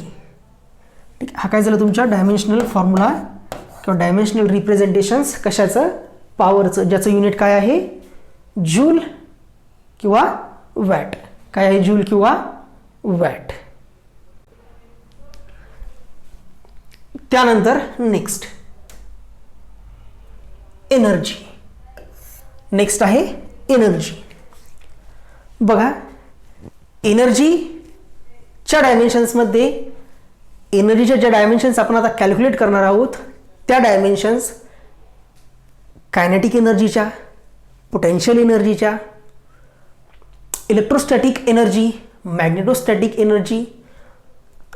ठीक. हा काय झालं तुमच्या डायमेन्शनल फॉर्म्युला किंवा डायमेन्शनल रिप्रेझेंटेशन्स कशाचं, पॉवरचं, ज्याचं युनिट काय आहे जूल किंवा वॅट. काय आहे जूल किंवा वॅट. त्यानंतर नेक्स्ट एनर्जी. नेक्स्ट आहे एनर्जी. बघा एनर्जीच्या डायमेन्शन्समध्ये एनर्जीच्या ज्या डायमेन्शन्स आपण आता कॅल्क्युलेट करणार आहोत त्या डायमेन्शन्स कायनेटिक एनर्जीच्या, पोटेन्शियल एनर्जीच्या, इलेक्ट्रोस्टॅटिक एनर्जी, मॅग्नेटोस्टॅटिक एनर्जी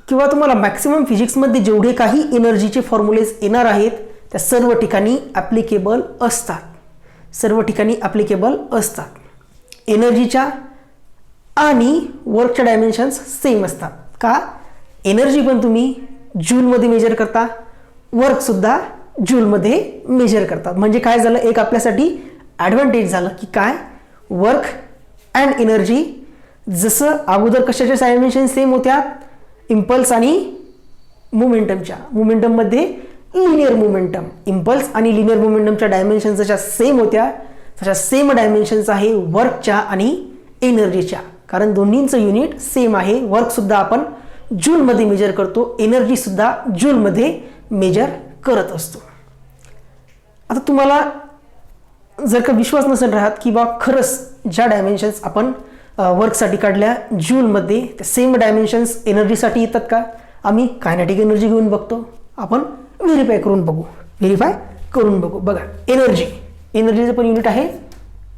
किंवा तुम्हाला मॅक्सिमम फिजिक्समध्ये जेवढे काही एनर्जीचे फॉर्म्युलेज येणार आहेत त्या सर्व ठिकाणी ॲप्लिकेबल असतात. सर्व ठिकाणी ॲप्लिकेबल असतात. एनर्जीच्या आणि वर्कच्या डायमेन्शन्स सेम असतात. का? एनर्जी पण तुम्ही जूलमध्ये मेजर करता, वर्कसुद्धा जूलमध्ये मेजर करतात. म्हणजे काय झालं, एक आपल्यासाठी ॲडव्हान्टेज झालं की काय, वर्क अँड एनर्जी जसं अगोदर कशाच्या डायमेन्शन सेम होत्या, इम्पल्स आणि मोमेंटमच्या. मोमेंटममध्ये लिनियर मोमेंटम, इम्पल्स आणि लिनियर मोमेंटमच्या डायमेन्शन जशा सेम होत्या तशा सेम डायमेन्शन्स आहे वर्कच्या आणि एनर्जीच्या. कारण दोन्हींचं युनिट सेम आहे. वर्कसुद्धा आपण जूलमध्ये मेजर करतो, एनर्जीसुद्धा जूलमध्ये मेजर करत असतो. आता तुम्हाला जर का विश्वास नसेल राहत की बा खरंच ज्या डायमेन्शन्स आपण वर्कसाठी काढल्या जूलमध्ये त्या सेम डायमेन्शन्स एनर्जीसाठी येतात का, आम्ही कायनेटिक एनर्जी घेऊन बघतो. आपण व्हेरीफाय करून बघू. बघा एनर्जी, एनर्जीचं पण युनिट आहे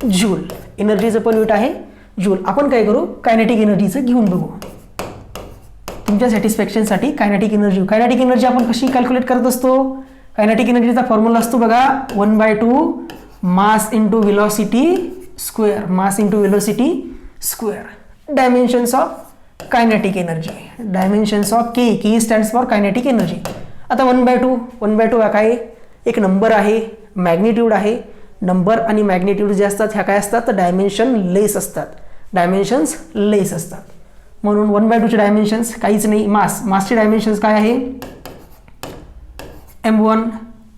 जूल. एनर्जीचं पण युनिट आहे जूल. आपण काय करू, कायनेटिक एनर्जीचं घेऊन बघू तुमच्या सॅटिस्फॅक्शनसाठी. कायनेटिक एनर्जी आपण कशी कॅल्क्युलेट करत असतो. कायनेटिक एनर्जीचा फॉर्म्युला असतो बघा 1/2 mass into velocity square. Mass into velocity square. Dimensions of kinetic energy. Dimensions of K. K stands for kinetic energy. आता 1/2 काय, एक नंबर आहे, मॅग्निट्यूड आहे. नंबर आणि मॅग्निट्यूड जे असतात ह्या काय असतात, तर डायमेन्शन लेस असतात. डायमेन्शन्स लेस असतात. म्हणून 1/2चे डायमेन्शन्स काहीच नाही. मासचे डायमेन्शन्स काय आहे, m1.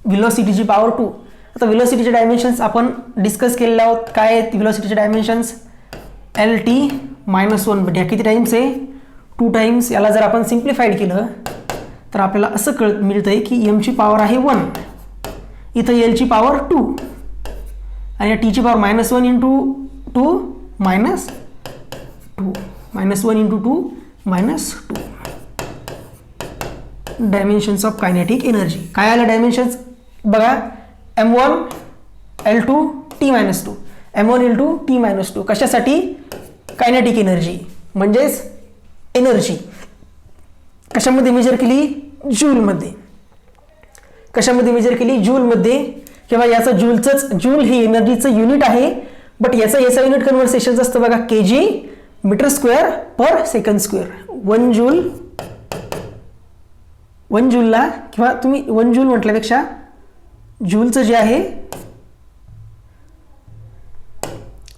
व्हेलॉसिटीची पॉवर 2. आता व्हेलॉसिटीचे डायमेन्शन्स आपण डिस्कस केलेले आहोत. काय आहेत व्हेलॉसिटीचे डायमेन्शन्स, LT-1. ह्या किती टाइम्स आहे, 2 टाइम्स. याला जर आपण सिम्प्लिफाईड केलं तर आपल्याला असं मिळतंय की mची पॉवर आहे 1, इथं lची पॉवर 2 आणि या टीची power -1 into 2 -2 -1 into 2 -2. Dimensions of kinetic energy. काय आलं डायमेन्शन्स बघा, m1 L2 T-2. m1 L2 T-2 कशासाठी, कायनेटिक एनर्जी. म्हणजेच एनर्जी कशामध्ये मेजर केली, जूलमध्ये. कशामध्ये मेजर केली, जूलमध्ये. किंवा याचं जूल हे एनर्जीचं युनिट आहे, बट याचं युनिट कन्व्हर्सेशन असतं बघा, kg metre square per second square. 1 जूलला किंवा तुम्ही 1 जूल म्हटल्यापेक्षा जूलचं जे आहे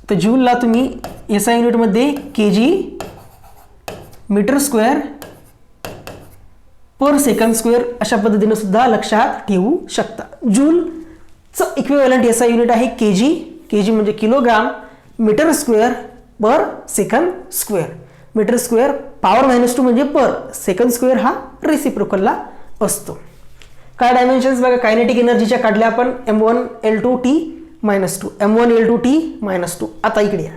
तर जूलला तुम्ही SI युनिटमध्ये kg metre square per second square अशा पद्धतीने सुद्धा लक्षात ठेवू शकता. जूलचं इक्विव्हॅलंट SI युनिट आहे kg. kg म्हणजे kilogram metre square per second square. Metre square power -2 म्हणजे पर. सेकंड स्क्वेअर हा रेसिप्रोकलला असतो. काय डायमेन्शन्स बघा कायनेटिक एनर्जीच्या काढल्या आपण, m1 L2 T-2. m1 L2 T-2. आता इकडे या,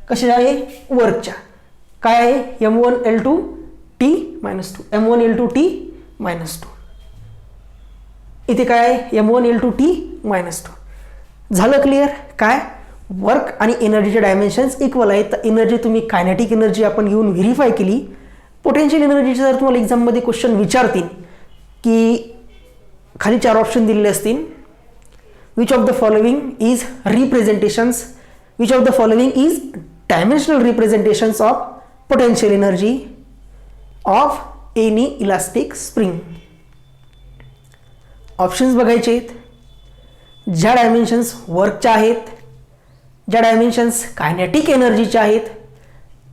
कशी आहे वर्कच्या. काय आहे m1 L2 T-2. m1 L2 T-2. इथे काय आहे m1 L2 T-2. झालं क्लिअर. काय वर्क आणि एनर्जीचे डायमेन्शन्स इक्वल आहेत. तर एनर्जी तुम्ही कायनेटिक एनर्जी आपण घेऊन व्हेरीफाय केली. पोटेन्शियल एनर्जीचे जर तुम्हाला एक्झाममध्ये क्वेश्चन विचारतील की खाली 4 ऑप्शन दिलेले असतील, which of the following is representations, which of the following is dimensional representations of potential energy of any elastic spring. Options बघायचे आहेत. ज्या डायमेन्शन्स वर्कच्या आहेत, ज्या डायमेन्शन्स कायनेटिक एनर्जीच्या आहेत,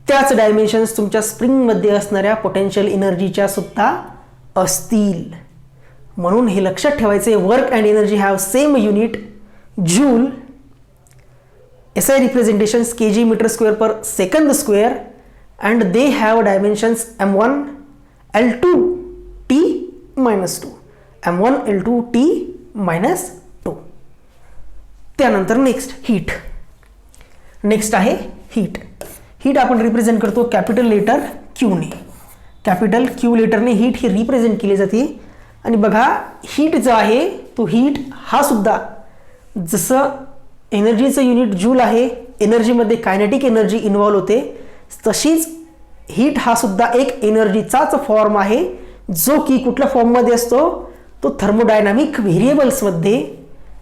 त्याच डायमेन्शन्स तुमच्या स्प्रिंगमध्ये असणाऱ्या पोटेन्शियल एनर्जीच्या सुद्धा असतील. म्हणून हे लक्षात ठेवायचे, work and energy have same unit joule, SI representations kg metre square per second square and they have dimensions m1 L2 T -2, m1 L2 T -2. त्यानंतर नेक्स्ट हीट. नेक्स्ट आहे हीट. हीट आपण represent करतो capital letter क्यूने. Capital Q लेटरने heat ही represent केली जाते. आणि बघा हीट जो आहे तो हीट हा सुद्धा जसं एनर्जीचं युनिट जूल आहे, एनर्जीमध्ये कायनेटिक एनर्जी इन्व्हॉल्व होते, तशीच हीट हा सुद्धा एक एनर्जीचाच फॉर्म आहे, जो की कुठल्या फॉर्ममध्ये असतो, तो थर्मोडायनामिक व्हेरिएबल्समध्ये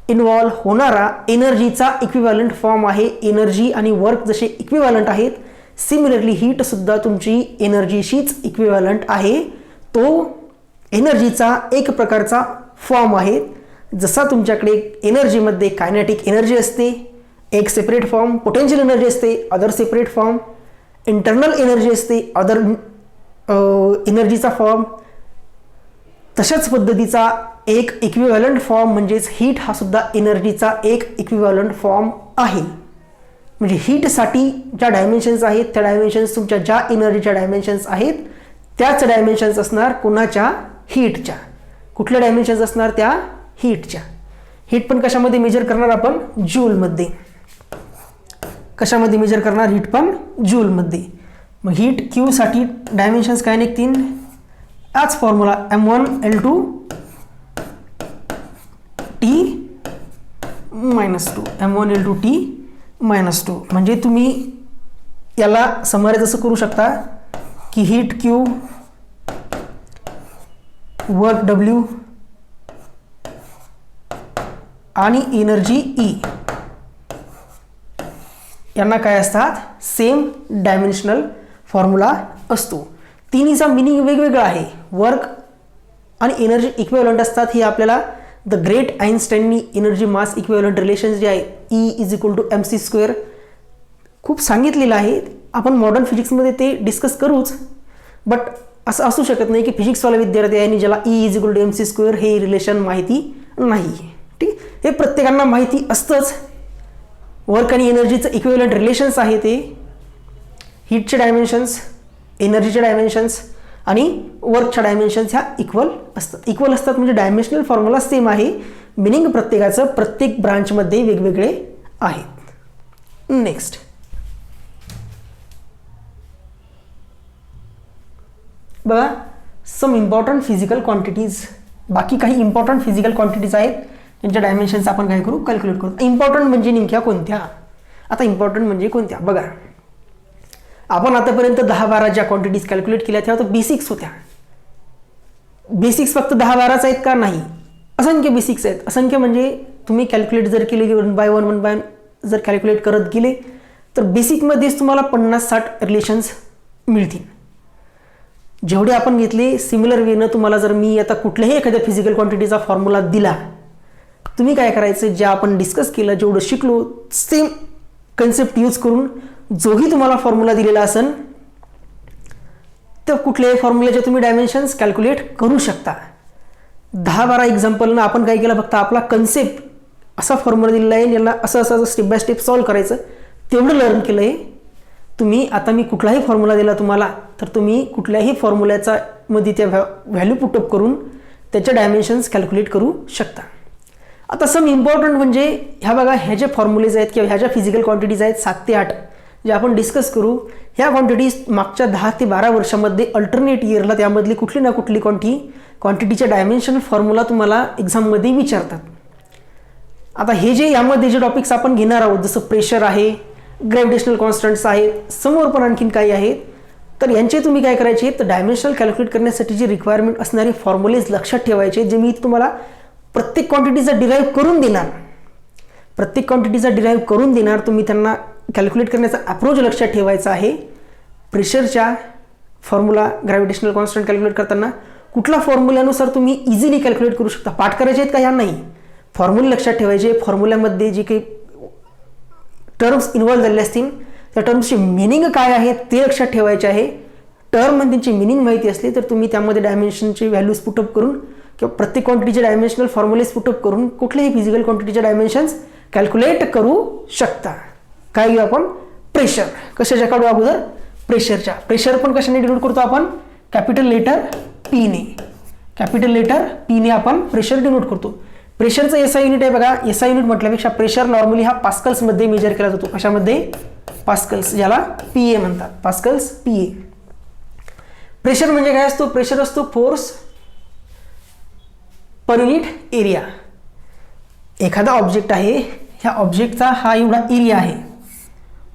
इन्व्हॉल्व होणारा एनर्जीचा इक्विव्हॅलंट फॉर्म आहे. एनर्जी आणि वर्क जसे इक्विव्हॅलंट आहेत, सिमिलरली हीट सुद्धा तुमची एनर्जीशीच इक्विव्हॅलंट आहे. तो एनर्जीचा एक प्रकारचा फॉर्म आहे. जसा तुमच्याकडे एनर्जीमध्ये कायनेटिक एनर्जी असते, एक सेपरेट फॉर्म, पोटेन्शियल एनर्जी असते, other separate form, internal energy असते, अदर एनर्जीचा फॉर्म, तशाच पद्धतीचा एक इक्विव्हॅलंट फॉर्म म्हणजेच हीट हा सुद्धा एनर्जीचा एक इक्विव्हॅलंट फॉर्म आहे. म्हणजे हीटसाठी ज्या डायमेन्शन्स आहेत त्या डायमेन्शन्स तुमच्या ज्या एनर्जीच्या डायमेन्शन्स आहेत त्याच डायमेन्शन्स असणार कोणाच्या, हीटच्या. कुठल्या डायमेन्शन्स असणार, त्या हीटच्या. हीट पण कशामध्ये मेजर करणार आपण, जूलमध्ये. कशामध्ये मेजर करणार, हीट पण जूलमध्ये. मग हीट क्यू साठी डायमेन्शन्स काय निघतील, हाच formula m1 L2 T -2, m1 L2 T -2. म्हणजे तुम्ही याला समराइज असं करू शकता की हीट क्यू, वर्क W आणि एनर्जी E यांना काय असतात, सेम डायमेन्शनल फॉर्म्युला असतो. तिन्हीचा मिनिंग वेगवेगळा आहे. वर्क आणि एनर्जी इक्विव्हॅलंट असतात. हे आपल्याला द ग्रेट आइन्स्टाईननी एनर्जी मास इक्विव्हॅलंट रिलेशन्स जे आहे E = mc² खूप सांगितलेलं आहे. आपण मॉडर्न फिजिक्समध्ये ते डिस्कस करूच, बट असं असू शकत नाही की फिजिक्सवाला विद्यार्थी आहे ज्याला E = mc² हे रिलेशन माहिती नाही. ठीक, हे प्रत्येकांना माहिती असतंच. वर्क आणि एनर्जीचं इक्विव्हॅलंट रिलेशन्स आहे ते हीटचे डायमेन्शन्स, एनर्जीचे डायमेन्शन्स आणि वर्कच्या डायमेन्शन्स ह्या इक्वल असतात. इक्वल असतात म्हणजे डायमेन्शनल फॉर्म्युला सेम आहे, मिनिंग प्रत्येकाचं प्रत्येक ब्रांचमध्ये वेगवेगळे आहेत. नेक्स्ट बघा, सम इम्पॉर्टंट फिजिकल क्वांटिटीज. बाकी काही इम्पॉर्टंट फिजिकल क्वांटिटीज आहेत त्यांच्या डायमेन्शन्स आपण काय करू, कॅल्क्युलेट करू. इम्पॉर्टंट म्हणजे नेमक्या कोणत्या, आता इम्पॉर्टंट म्हणजे कोणत्या बघा. आपण आतापर्यंत 10-12 ज्या क्वांटिटीज कॅल्क्युलेट केल्या त्या तर बेसिक्स होत्या. बेसिक्स फक्त 10-12च आहेत का, नाही, असंख्य बेसिक्स आहेत. असंख्य म्हणजे तुम्ही कॅल्क्युलेट जर केले 1 by 1 जर कॅल्क्युलेट करत गेले तर बेसिकमध्येच तुम्हाला 50-60 रिलेशन्स मिळतील. जेवढे आपण घेतले सिमिलर वेनं तुम्हाला जर मी आता कुठल्याही एखाद्या फिजिकल क्वांटिटीचा फॉर्म्युला दिला, तुम्ही काय करायचं, जे आपण डिस्कस केलं, जेवढं शिकलो, सेम कन्सेप्ट यूज करून जोही तुम्हाला फॉर्म्युला दिलेला असेल तर कुठल्याही फॉर्म्युल्याचे तुम्ही डायमेन्शन्स कॅल्क्युलेट करू शकता. 10-12 एक्झाम्पलनं आपण काय केलं, फक्त आपला कन्सेप्ट असा फॉर्म्युला दिलेला आहे, याला असं असं स्टेप बाय स्टेप सॉल्व्ह करायचं, तेवढं लर्न केलं आहे तुम्ही. आता मी कुठलाही फॉर्म्युला दिला तुम्हाला तर तुम्ही कुठल्याही फॉर्म्युल्याचा मध्ये त्या व्हॅल्यू पुटअप करून त्याचे डायमेन्शन्स कॅल्क्युलेट करू शकता. आता सम इम्पॉर्टंट म्हणजे ह्या बघा, ह्या ज्या फॉर्म्युलेज आहेत किंवा ह्या ज्या फिजिकल क्वांटिटीज आहेत 7 ते 8 जे आपण डिस्कस करू, ह्या क्वांटिटीज मागच्या 10 ते 12 वर्षामध्ये अल्टरनेट इयरला त्यामधली कुठली ना कुठली क्वांटिटीच्या डायमेन्शनल फॉर्म्युला तुम्हाला एक्झाममध्ये विचारतात. आता हे जे यामध्ये जे टॉपिक्स आपण घेणार आहोत, जसं प्रेशर आहे, ग्रॅव्हिटेशनल कॉन्स्टंट्स आहेत, समोर पण आणखीन काही आहेत, तर यांचे तुम्ही काय करायचे, तर डायमेन्शनल कॅल्क्युलेट करण्यासाठी जे रिक्वायरमेंट असणारे फॉर्म्युलेज लक्षात ठेवायचे, जे मी तुम्हाला प्रत्येक क्वांटिटीचा डिराईव्ह करून देणार. प्रत्येक क्वांटिटीचा डिराईव्ह करून देणार, तुम्ही त्यांना कॅल्क्युलेट करण्याचा अप्रोच लक्षात ठेवायचा आहे. प्रेशरच्या फॉर्म्युला, ग्रॅव्हिटेशनल कॉन्स्टंट कॅल्क्युलेट करताना कुठल्या फॉर्म्युल्यानुसार तुम्ही इझिली कॅल्क्युलेट करू शकता. पाठ करायचे आहेत का, या नाही, फॉर्म्युले लक्षात ठेवायचे. फॉर्म्युल्यामध्ये जे काही टर्म्स इन्व्हॉल्व झालेले असतील त्या टर्म्सची मिनिंग काय आहे ते लक्षात ठेवायचे आहे. टर्म आणि त्यांची मिनिंग माहिती असली तर तुम्ही त्यामध्ये डायमेन्शनची व्हॅल्यूज पुटअप करून किंवा प्रत्येक क्वांटिटीचे डायमेन्शनल फॉर्म्युलेज पुटअप करून कुठल्याही फिजिकल क्वांटिटीचे डायमेन्शन्स कॅल्क्युलेट करू शकता. काय घेऊ आपण? प्रेशर. कशाच्या काढू अगोदर? प्रेशरच्या. प्रेशर पण कशाने डिनोट करतो आपण? कॅपिटल लेटर पी ने. कॅपिटल लेटर पी ने आपण प्रेशर डिनोट करतो. प्रेशरचं एसआय युनिट आहे बघा. एसआय युनिट म्हटल्यापेक्षा प्रेशर नॉर्मली हा पास्कल्समध्ये मेजर केला जातो. कशामध्ये? पास्कल्स, ज्याला पीए म्हणतात. Pascal's, PA. प्रेशर म्हणजे काय असतो? प्रेशर असतो फोर्स पर युनिट एरिया. एखादा ऑब्जेक्ट आहे, ह्या ऑब्जेक्टचा हा एवढा एरिया आहे,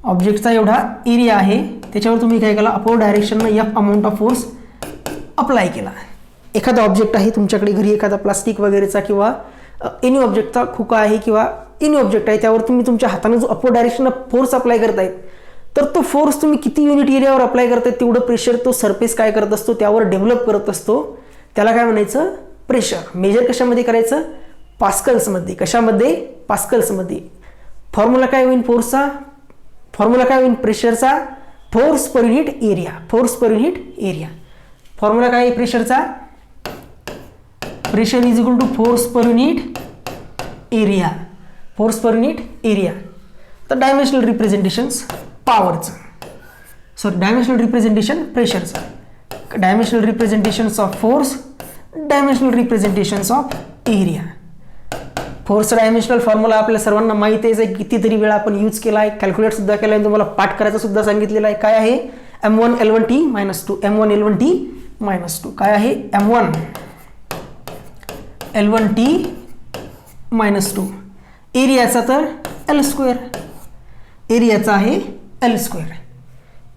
ऑब्जेक्टचा एवढा एरिया आहे, त्याच्यावर तुम्ही काय केला? अपोर डायरेक्शननं F amount of force apply केला. एखादा ऑब्जेक्ट आहे तुमच्याकडे घरी, एखादा प्लास्टिक वगैरेचा किंवा एनी ऑब्जेक्टचा खोका आहे किंवा एनी ऑब्जेक्ट आहे, त्यावर तुम्ही तुमच्या हाताने जो अपोर डायरेक्शननं फोर्स अप्लाय करतायत, तर तो फोर्स तुम्ही किती युनिट एरियावर अप्लाय करतायत तेवढं प्रेशर तो सरफेस काय करत असतो? त्यावर डेव्हलप करत असतो. त्याला काय म्हणायचं? प्रेशर. मेजर कशामध्ये करायचं? पास्कल्समध्ये. कशामध्ये? पास्कल्समध्ये. फॉर्म्युला काय होईल फोर्सचा? फॉर्म्युला काय होईल प्रेशरचा? Force per unit area. Force per unit area. Formula काय आहे प्रेशरचा? Pressure is equal to force per unit area. Force per unit area. तर डायमेन्शनल रिप्रेझेंटेशन्स पॉवरचं, सॉरी डायमेन्शनल रिप्रेझेंटेशन प्रेशरचं, dimensional representations of force, dimensional representations of area. Force dimensional formula आपल्या सर्वांना माहिती आहे, कितीतरी वेळा आपण यूज केला आहे, कॅल्क्युलेट सुद्धा केला आहे, तुम्हाला पाठ करायचं सुद्धा सांगितलेलं आहे. काय आहे? m1 l1t - 2. m1 l1t - 2 काय आहे? m1 l1t - 2. एरियाचा तर एल स्क्वेअर. एरियाचा आहे एल स्क्वेअर.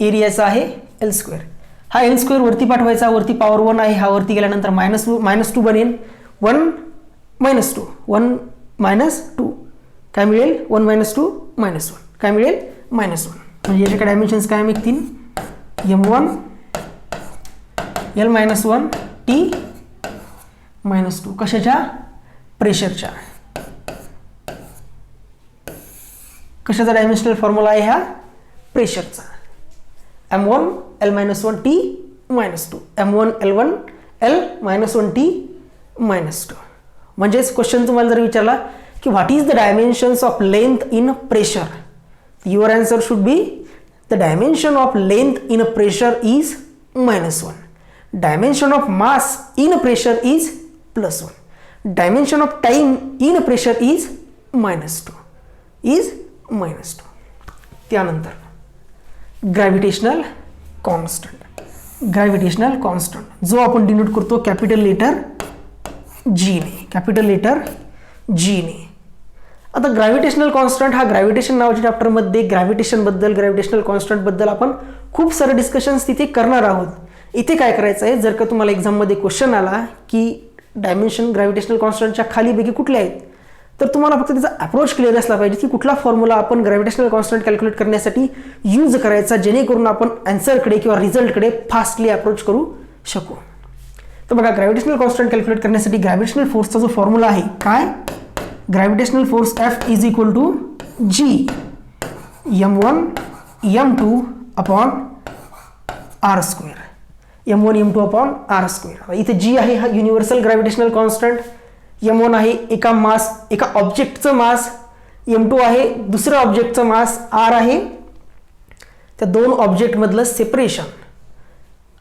एरियाचा आहे एल स्क्वेअर. हा एल स्क्वेअर वरती पाठवायचा, वरती पॉवर 1 आहे, हा वरती गेल्यानंतर -2 बनेल. 1 - 2, 1 - 2 काय मिळेल? 1 - 2 - 1 काय मिळेल? -1. म्हणजे याचे डायमेन्शन्स काय निघतील? m1 l - 1 t - 2. कशाच्या? प्रेशरच्या. कशाचा डायमेन्शनल फॉर्म्युला आहे हा? प्रेशरचा. m1 l - 1 t - 2. m1 l1 l - 1 t - 2. म्हणजेच क्वेश्चन तुम्हाला जर विचारला की what is the dimensions of length in pressure, your answer should be the dimension of length in pressure is -1. Dimension of mass in pressure is +1. Dimension of time in pressure is -2. त्यानंतर gravitational constant. Gravitational constant जो आपण denote करतो capital letter जी ने. Capital letter जी ने. आता gravitational constant हा gravitation नावाच्या चॅप्टरमध्ये gravitational कॉन्स्टंटबद्दल आपण खूप सारे डिस्कशन्स तिथे करणार आहोत. इथे काय करायचं आहे, जर का तुम्हाला एक्झाममध्ये क्वेश्चन आला की डायमेन्शन ग्रॅव्हिटेशनल कॉन्स्टंटच्या खालीपैकी कुठले आहेत, तर तुम्हाला फक्त त्याचा अप्रोच क्लिअर असला पाहिजे की कुठला फॉर्म्युला आपण ग्रॅव्हिटेशनल कॉन्स्टंट कॅल्क्युलेट करण्यासाठी यूज करायचा, जेणेकरून आपण आन्सरकडे किंवा रिझल्टकडे फास्टली अप्रोच करू शकू. तर बघा, ग्रॅव्हिटेशनल कॉन्स्टंट कॅल्क्युलेट करण्यासाठी ग्रॅव्हिटेशनल फोर्सचा जो फॉर्म्युला आहे काय? Gravitational force F is equal to G m1 m2 upon r square. m1 m2 upon r square. इथे G आहे हा युनिव्हर्सल ग्रॅव्हिटेशनल कॉन्स्टंट. m1 आहे एका ऑब्जेक्टचं मास, m2 आहे दुसऱ्या ऑब्जेक्टचं मास, r आहे त्या दोन ऑब्जेक्टमधलं सेपरेशन,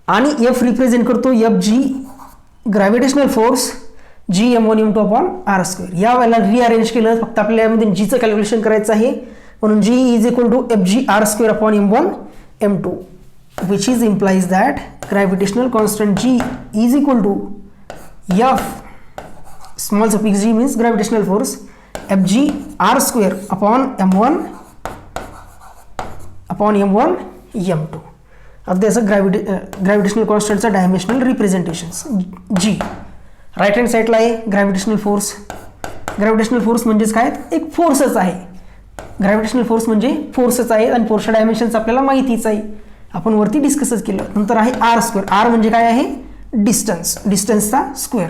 आणि F रिप्रेझेंट करतो Fg gravitational force G m1 m2 upon r square. या वेळेला रिअरेंज केलं, फक्त आपल्याला यामध्ये Gचं कॅल्क्युलेशन करायचं आहे, म्हणून G is equal to Fg r square upon m1 m2, which is implies that gravitational constant G is equal to F small suffix g means gravitational force Fg r square upon m1 m2. अब त्याचं gravitational कॉन्स्टंटचा dimensional representations G. Right hand साईडला आहे gravitational force. Gravitational force म्हणजेच काय? एक फोर्सच आहे. Gravitational force म्हणजे फोर्सच आहे आणि फोर्सच्या डायमेन्शन्स आपल्याला माहितीच आहे, आपण वरती डिस्कसच केलं. नंतर आहे आर स्क्वेअर. आर म्हणजे काय आहे? डिस्टन्स, डिस्टन्सचा square.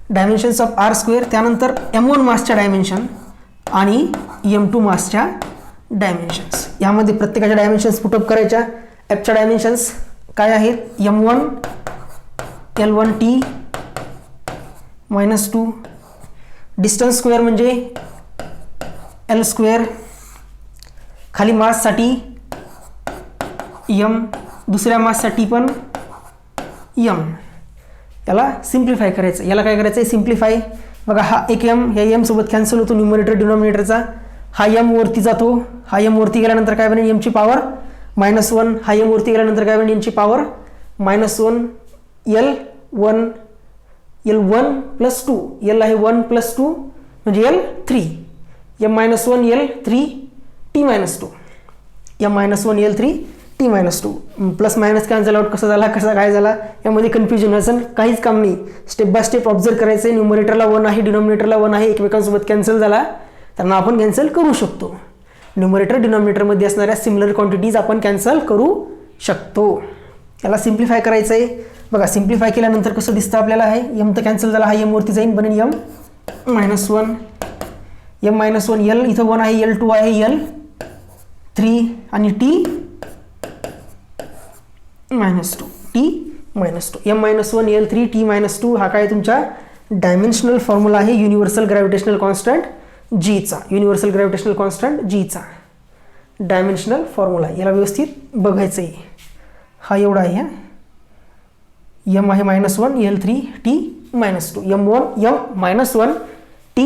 Dimensions of R square. त्यानंतर m1 मासच्या डायमेन्शन आणि m2 मासच्या डायमेन्शन्स. यामध्ये प्रत्येकाच्या डायमेन्शन्स पुटअप करायच्या. एफच्या डायमेन्शन्स काय आहेत? m1 l1t -2. डिस्टन्स स्क्वेअर म्हणजे L स्क्वेअर. खाली माससाठी m, दुसऱ्या माससाठी पण m. याला सिम्प्लिफाय करायचं. याला काय करायचं आहे? सिम्प्लिफाय. बघा हा एक m या m सोबत कॅन्सल होतो न्यूमरेटर डिनॉमिनेटरचा. हा m वरती जातो. हा m वरती गेल्यानंतर काय बनेल? m ची पॉवर -1. हा m वरती गेल्यानंतर काय बनेल? m ची पॉवर -1. L1 plus 2. L आहे 1 प्लस 2 म्हणजे L3. m-1 L3 t-2. m-1 L3 t-2. Plus minus cancel out कसा झाला, कसा काय झाला, यामध्ये कन्फ्युजन असेल, काहीच काम नाही. स्टेप बाय स्टेप ऑब्झर्व करायचं आहे. न्यूमरेटरला 1 आहे, डिनॉमिनेटरला 1 आहे, एकमेकांसोबत कॅन्सल झाला त्यांना आपण कॅन्सल करू शकतो. न्यूमरेटर डिनॉमिनेटरमध्ये असणाऱ्या सिमिलर क्वांटिटीज आपण कॅन्सल करू शकतो. याला सिम्प्लिफाय करायचं आहे. बघा सिम्प्लिफाय केल्यानंतर कसं दिसतं आपल्याला? आहे m तर कॅन्सल झाला, हा m वरती जाईन, बनेल m-1. m-1 L इथं 1 आहे, L2 आहे, L3 आणि t -2. m-1 L3 t-2 हा काय तुमचा डायमेन्शनल फॉर्म्युला आहे युनिव्हर्सल ग्रॅव्हिटेशनल कॉन्स्टंट g चा. युनिव्हर्सल ग्रॅव्हिटेशनल कॉन्स्टंट g चा डायमेन्शनल फॉर्म्युला. याला व्यवस्थित बघायचं आहे. हा एवढा आहे. m आहे -1 L3 t-2. m-1 t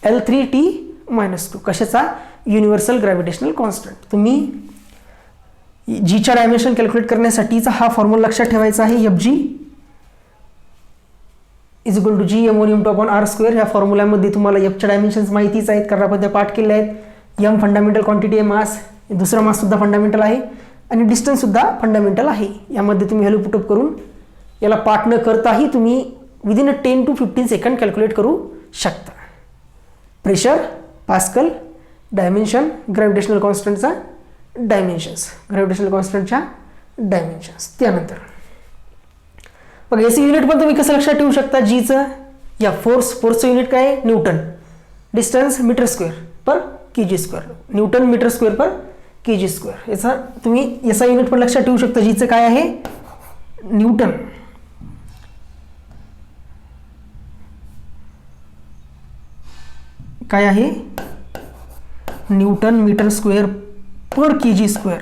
L3 t-2 कशाचा? Universal gravitational constant. तुम्ही जीच्या डायमेन्शन कॅल्क्युलेट करण्यासाठीचा हा फॉर्म्युला लक्षात ठेवायचा आहे. Fg is equal to g m1m2/r². ह्या फॉर्म्युल्यामध्ये तुम्हाला एफच्या डायमेन्शन्स माहितीच आहेत कारण आपण त्या पाठ केले आहेत. m फंडामेंटल क्वांटिटी आहे, मास, दुसरा मास सुद्धा फंडामेंटल आहे आणि डिस्टन्स सुद्धा फंडामेंटल आहे. यामध्ये तुम्ही व्हॅल्यू पुटअप करून याला पाठ न करताही तुम्ही विदिन 10 to 15 सेकंड कॅल्क्युलेट करू शकता. प्रेशर, पास्कल, डायमेन्शन, ग्रॅव्हिटेशनल कॉन्स्टंटचा डायमेन्शन्स, ग्रॅव्हिटेशनल कॉन्स्टंटच्या डायमेन्शन्स. त्यानंतर बघा एसी युनिट पण तुम्ही कसं लक्षात ठेवू शकता? जीचं या फोर्सचं युनिट काय आहे? Newton. Distance metre square per kg square. Newton metre square per kg square. याचा तुम्ही याचा युनिट पण लक्षात ठेवू शकता. जीचं काय आहे? न्यूटन. काय आहे? Newton metre square per kg square.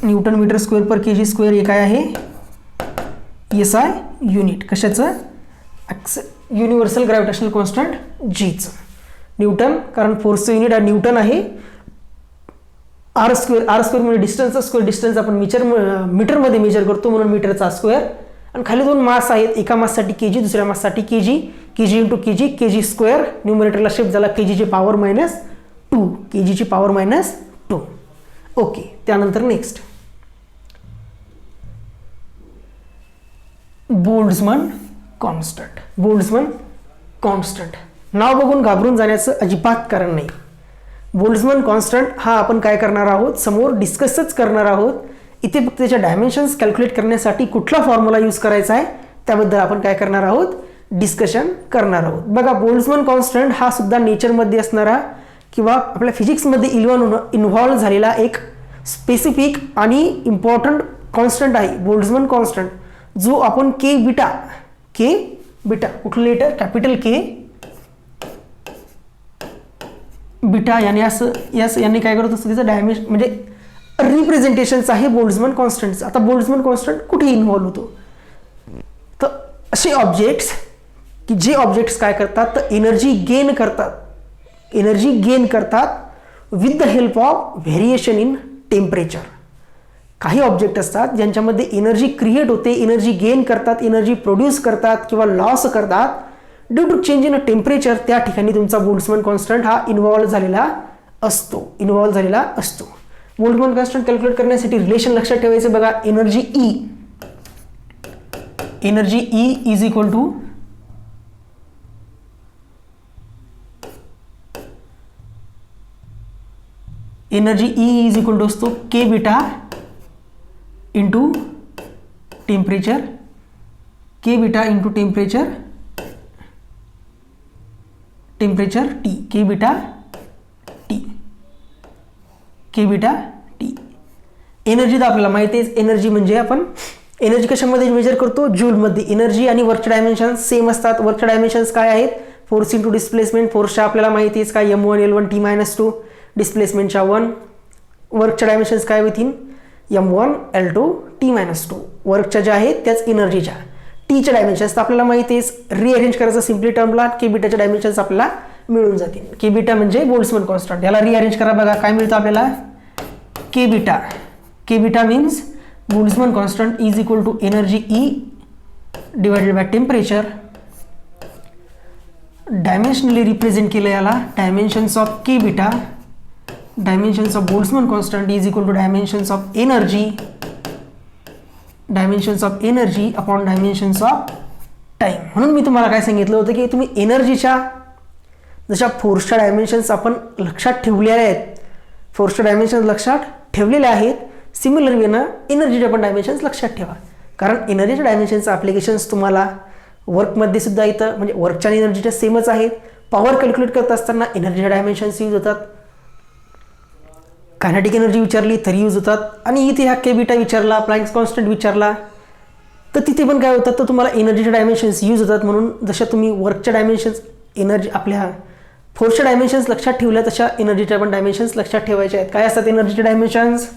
Newton metre square per kg square हे काय आहे? SI unit. कशाचं? युनिव्हर्सल ग्रॅव्हिटेशनल कॉन्स्टंट जीचं. न्यूटन कारण फोर्सचं युनिट न्यूटन आहे. आर स्क्वेअर म्हणजे डिस्टन्सचा स्क्वेअर. डिस्टन्स आपण मीटरमध्ये मेजर करतो म्हणून मीटरचा स्क्वेअर. आणि खाली दोन मास आहेत, एका माससाठी kg, दुसऱ्या माससाठी kg. kg into kg square. न्यूमरेटरला शिफ्ट झाला kg ची पॉवर -2. kg ची पॉवर -2. ओके. त्यानंतर next Boltzmann constant. Boltzmann constant नाव बघून घाबरून जाण्याचं अजिबात कारण नाही. बोल्ट्झमन कॉन्स्टंट हा आपण काय करणार आहोत? समोर डिस्कसच करणार आहोत. इथे फक्त त्याच्या डायमेन्शन्स कॅल्क्युलेट करण्यासाठी कुठला फॉर्म्युला यूज करायचा आहे त्याबद्दल आपण काय करणार आहोत? डिस्कशन करणार आहोत. बघा बोल्ट्झमन कॉन्स्टंट हा सुद्धा नेचरमध्ये असणारा किंवा आपल्या फिजिक्समध्ये इन्व्हॉल्व झालेला एक स्पेसिफिक आणि इम्पॉर्टंट कॉन्स्टंट आहे. बोल्ट्झमन कॉन्स्टंट जो आपण के बीटा कुठलं लेटर? कॅपिटल के बीटा याने असं यांनी काय करत असतं? त्याचं डायमेन्शन म्हणजे रिप्रेझेंटेशनचं आहे बोल्ट्झमन कॉन्स्टंटचं. आता बोल्ट्झमन कॉन्स्टंट कुठे इन्व्हॉल्व होतो? तर असे ऑब्जेक्ट्स की जे ऑब्जेक्ट्स काय करतात? तर एनर्जी गेन करतात with the help of variation in temperature. काही ऑब्जेक्ट असतात ज्यांच्यामध्ये एनर्जी क्रिएट होते, एनर्जी गेन करतात, एनर्जी प्रोड्यूस करतात किंवा लॉस करतात due to change in temperature. त्या ठिकाणी तुमचा बोल्ट्झमन कॉन्स्टंट हा इन्व्हॉल्व झालेला असतो. बोल्ट्झमन कॉन्स्टंट कॅल्क्युलेट करण्यासाठी रिलेशन लक्षात ठेवायचं. बघा energy E is equal to असतो k beta into temperature. K beta into temperature T. K beta T. Energy तर आपल्याला माहिती आहे. एनर्जी म्हणजे आपण एनर्जी कशामध्ये मेजर करतो? जूलमध्ये. एनर्जी आणि वर्कचे डायमेन्शन्स सेम असतात. वर्कचे डायमेन्शन्स काय आहेत? Force into displacement. फोर्सच्या आपल्याला माहिती आहेच काय, M1 L1 T-2. डिस्प्लेसमेंटच्या 1. वर्कच्या डायमेन्शन्स काय होतील? M1 L2 T-2. वर्कच्या ज्या आहेत त्याच एनर्जीच्या. टीच्या डायमेन्शन्स तर आपल्याला माहिती आहे, रिअरेंज करायचं सिम्पली टर्मला, के बीटाच्या डायमेन्शन्स आपल्याला मिळून जातील. के बीटा म्हणजे बोल्ट्झमन कॉन्स्टंट. याला रिअरेंज करा बघा काय मिळतं आपल्याला? K beta. K beta means Boltzmann constant is equal to energy E divided by temperature. Dimensionally represent केलं याला. Dimensions of K beta, dimensions of Boltzmann constant is equal to dimensions of energy, dimensions of energy upon dimensions of time. म्हणून मी तुम्हाला काय सांगितलं होतं की तुम्ही एनर्जीच्या जशा फोर्सच्या डायमेन्शन्स आपण लक्षात ठेवलेल्या आहेत, फोर्सच्या डायमेन्शन्स लक्षात ठेवलेल्या आहेत, सिमिलर वेनं एनर्जीच्या पण डायमेन्शन्स लक्षात ठेवा. कारण एनर्जीच्या डायमेन्शनचं ॲप्लिकेशन्स तुम्हाला वर्कमध्ये सुद्धा येतं. म्हणजे वर्कच्या आणि एनर्जीच्या सेमच आहेत. पॉवर कॅल्क्युलेट करत असताना एनर्जीच्या डायमेन्शन्स यूज होतात. कायनेटिक एनर्जी विचारली तरी यूज होतात. आणि इथे हा के बीटा विचारला, प्लँक्स कॉन्स्टंट विचारला तर तिथे पण काय होतात, तर तुम्हाला एनर्जीच्या डायमेन्शन्स यूज होतात. म्हणून जशा तुम्ही वर्कच्या डायमेन्शन्स, एनर्जी आपल्या फोर्सच्या डायमेन्शन्स लक्षात ठेवल्या तशा एनर्जीच्या पण डायमेन्शन्स लक्षात ठेवायच्या आहेत. काय असतात एनर्जीचे dimensions?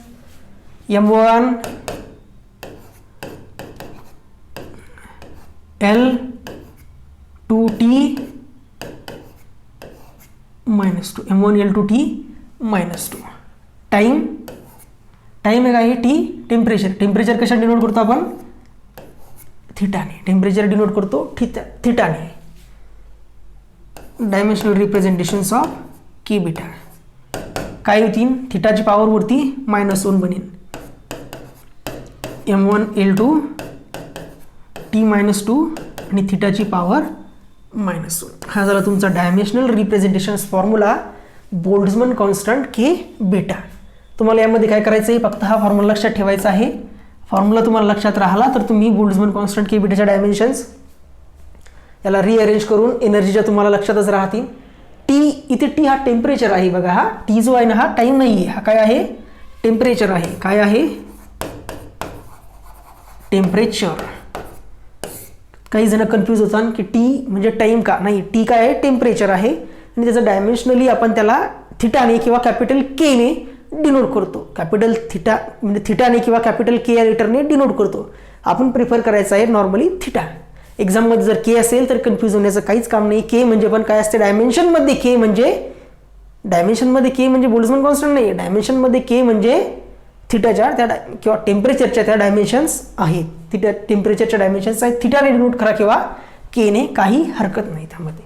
M1 L2 T-2. M1 L2 T-2. Time, time आहे काय? टी. टेम्परेचर, टेम्परेचर कशाने डिनोट करतो आपण? थिटाने. टेम्परेचर डिनोट करतो थिटाने. Dimensional representations of K beta काय होतील? थिटाची पॉवर वरती -1 बनेल. M1 L2 T-2 आणि थिटाची पॉवर -1. हा झाला तुमचा डायमेन्शनल रिप्रेझेंटेशन्स फॉर्म्युला बोल्ट्झमन कॉन्स्टंट के बीटा. तुम्हाला यामध्ये काय करायचं आहे? फक्त हा फॉर्म्युला लक्षात ठेवायचा आहे. फॉर्म्युला तुम्हाला लक्षात राहिला तर तुम्ही बोल्ट्झमन कॉन्स्टंट के बीटाच्या डायमेन्शन्स याला रिअरेंज करून एनर्जीच्या तुम्हाला लक्षातच राहतील. टी, इथे टी हा टेम्परेचर आहे बघा. हा टी जो आहे ना हा टाइम नाही आहे, हा काय आहे? टेम्परेचर आहे. काय आहे? टेम्परेचर. काही जण कन्फ्यूज होतात की टी म्हणजे टाइम का? नाही, टी काय आहे? टेम्परेचर आहे. आणि त्याचं डायमेन्शनली आपण त्याला थिटाने किंवा कॅपिटल केने डिनोट करतो. कॅपिटल थिटा म्हणजे थिटाने किंवा कॅपिटल के या लेटरने डिनोट करतो. आपण प्रिफर करायचं आहे नॉर्मली थिटा. एक्झाममध्ये जर के असेल तर कन्फ्यूज होण्याचं काहीच काम नाही. के म्हणजे पण काय असते डायमेन्शनमध्ये? के म्हणजे डायमेन्शनमध्ये के म्हणजे बोल्ट्झमन कॉन्स्टंट नाही. डायमेन्शनमध्ये के म्हणजे थिटाच्या त्या किंवा टेम्परेचरच्या त्या डायमेन्शन्स आहेत. थिटा टेम्परेचरच्या डायमेन्शन्स आहेत. थिटाने डिनोट करा किंवा केने, काही हरकत नाही त्यामध्ये.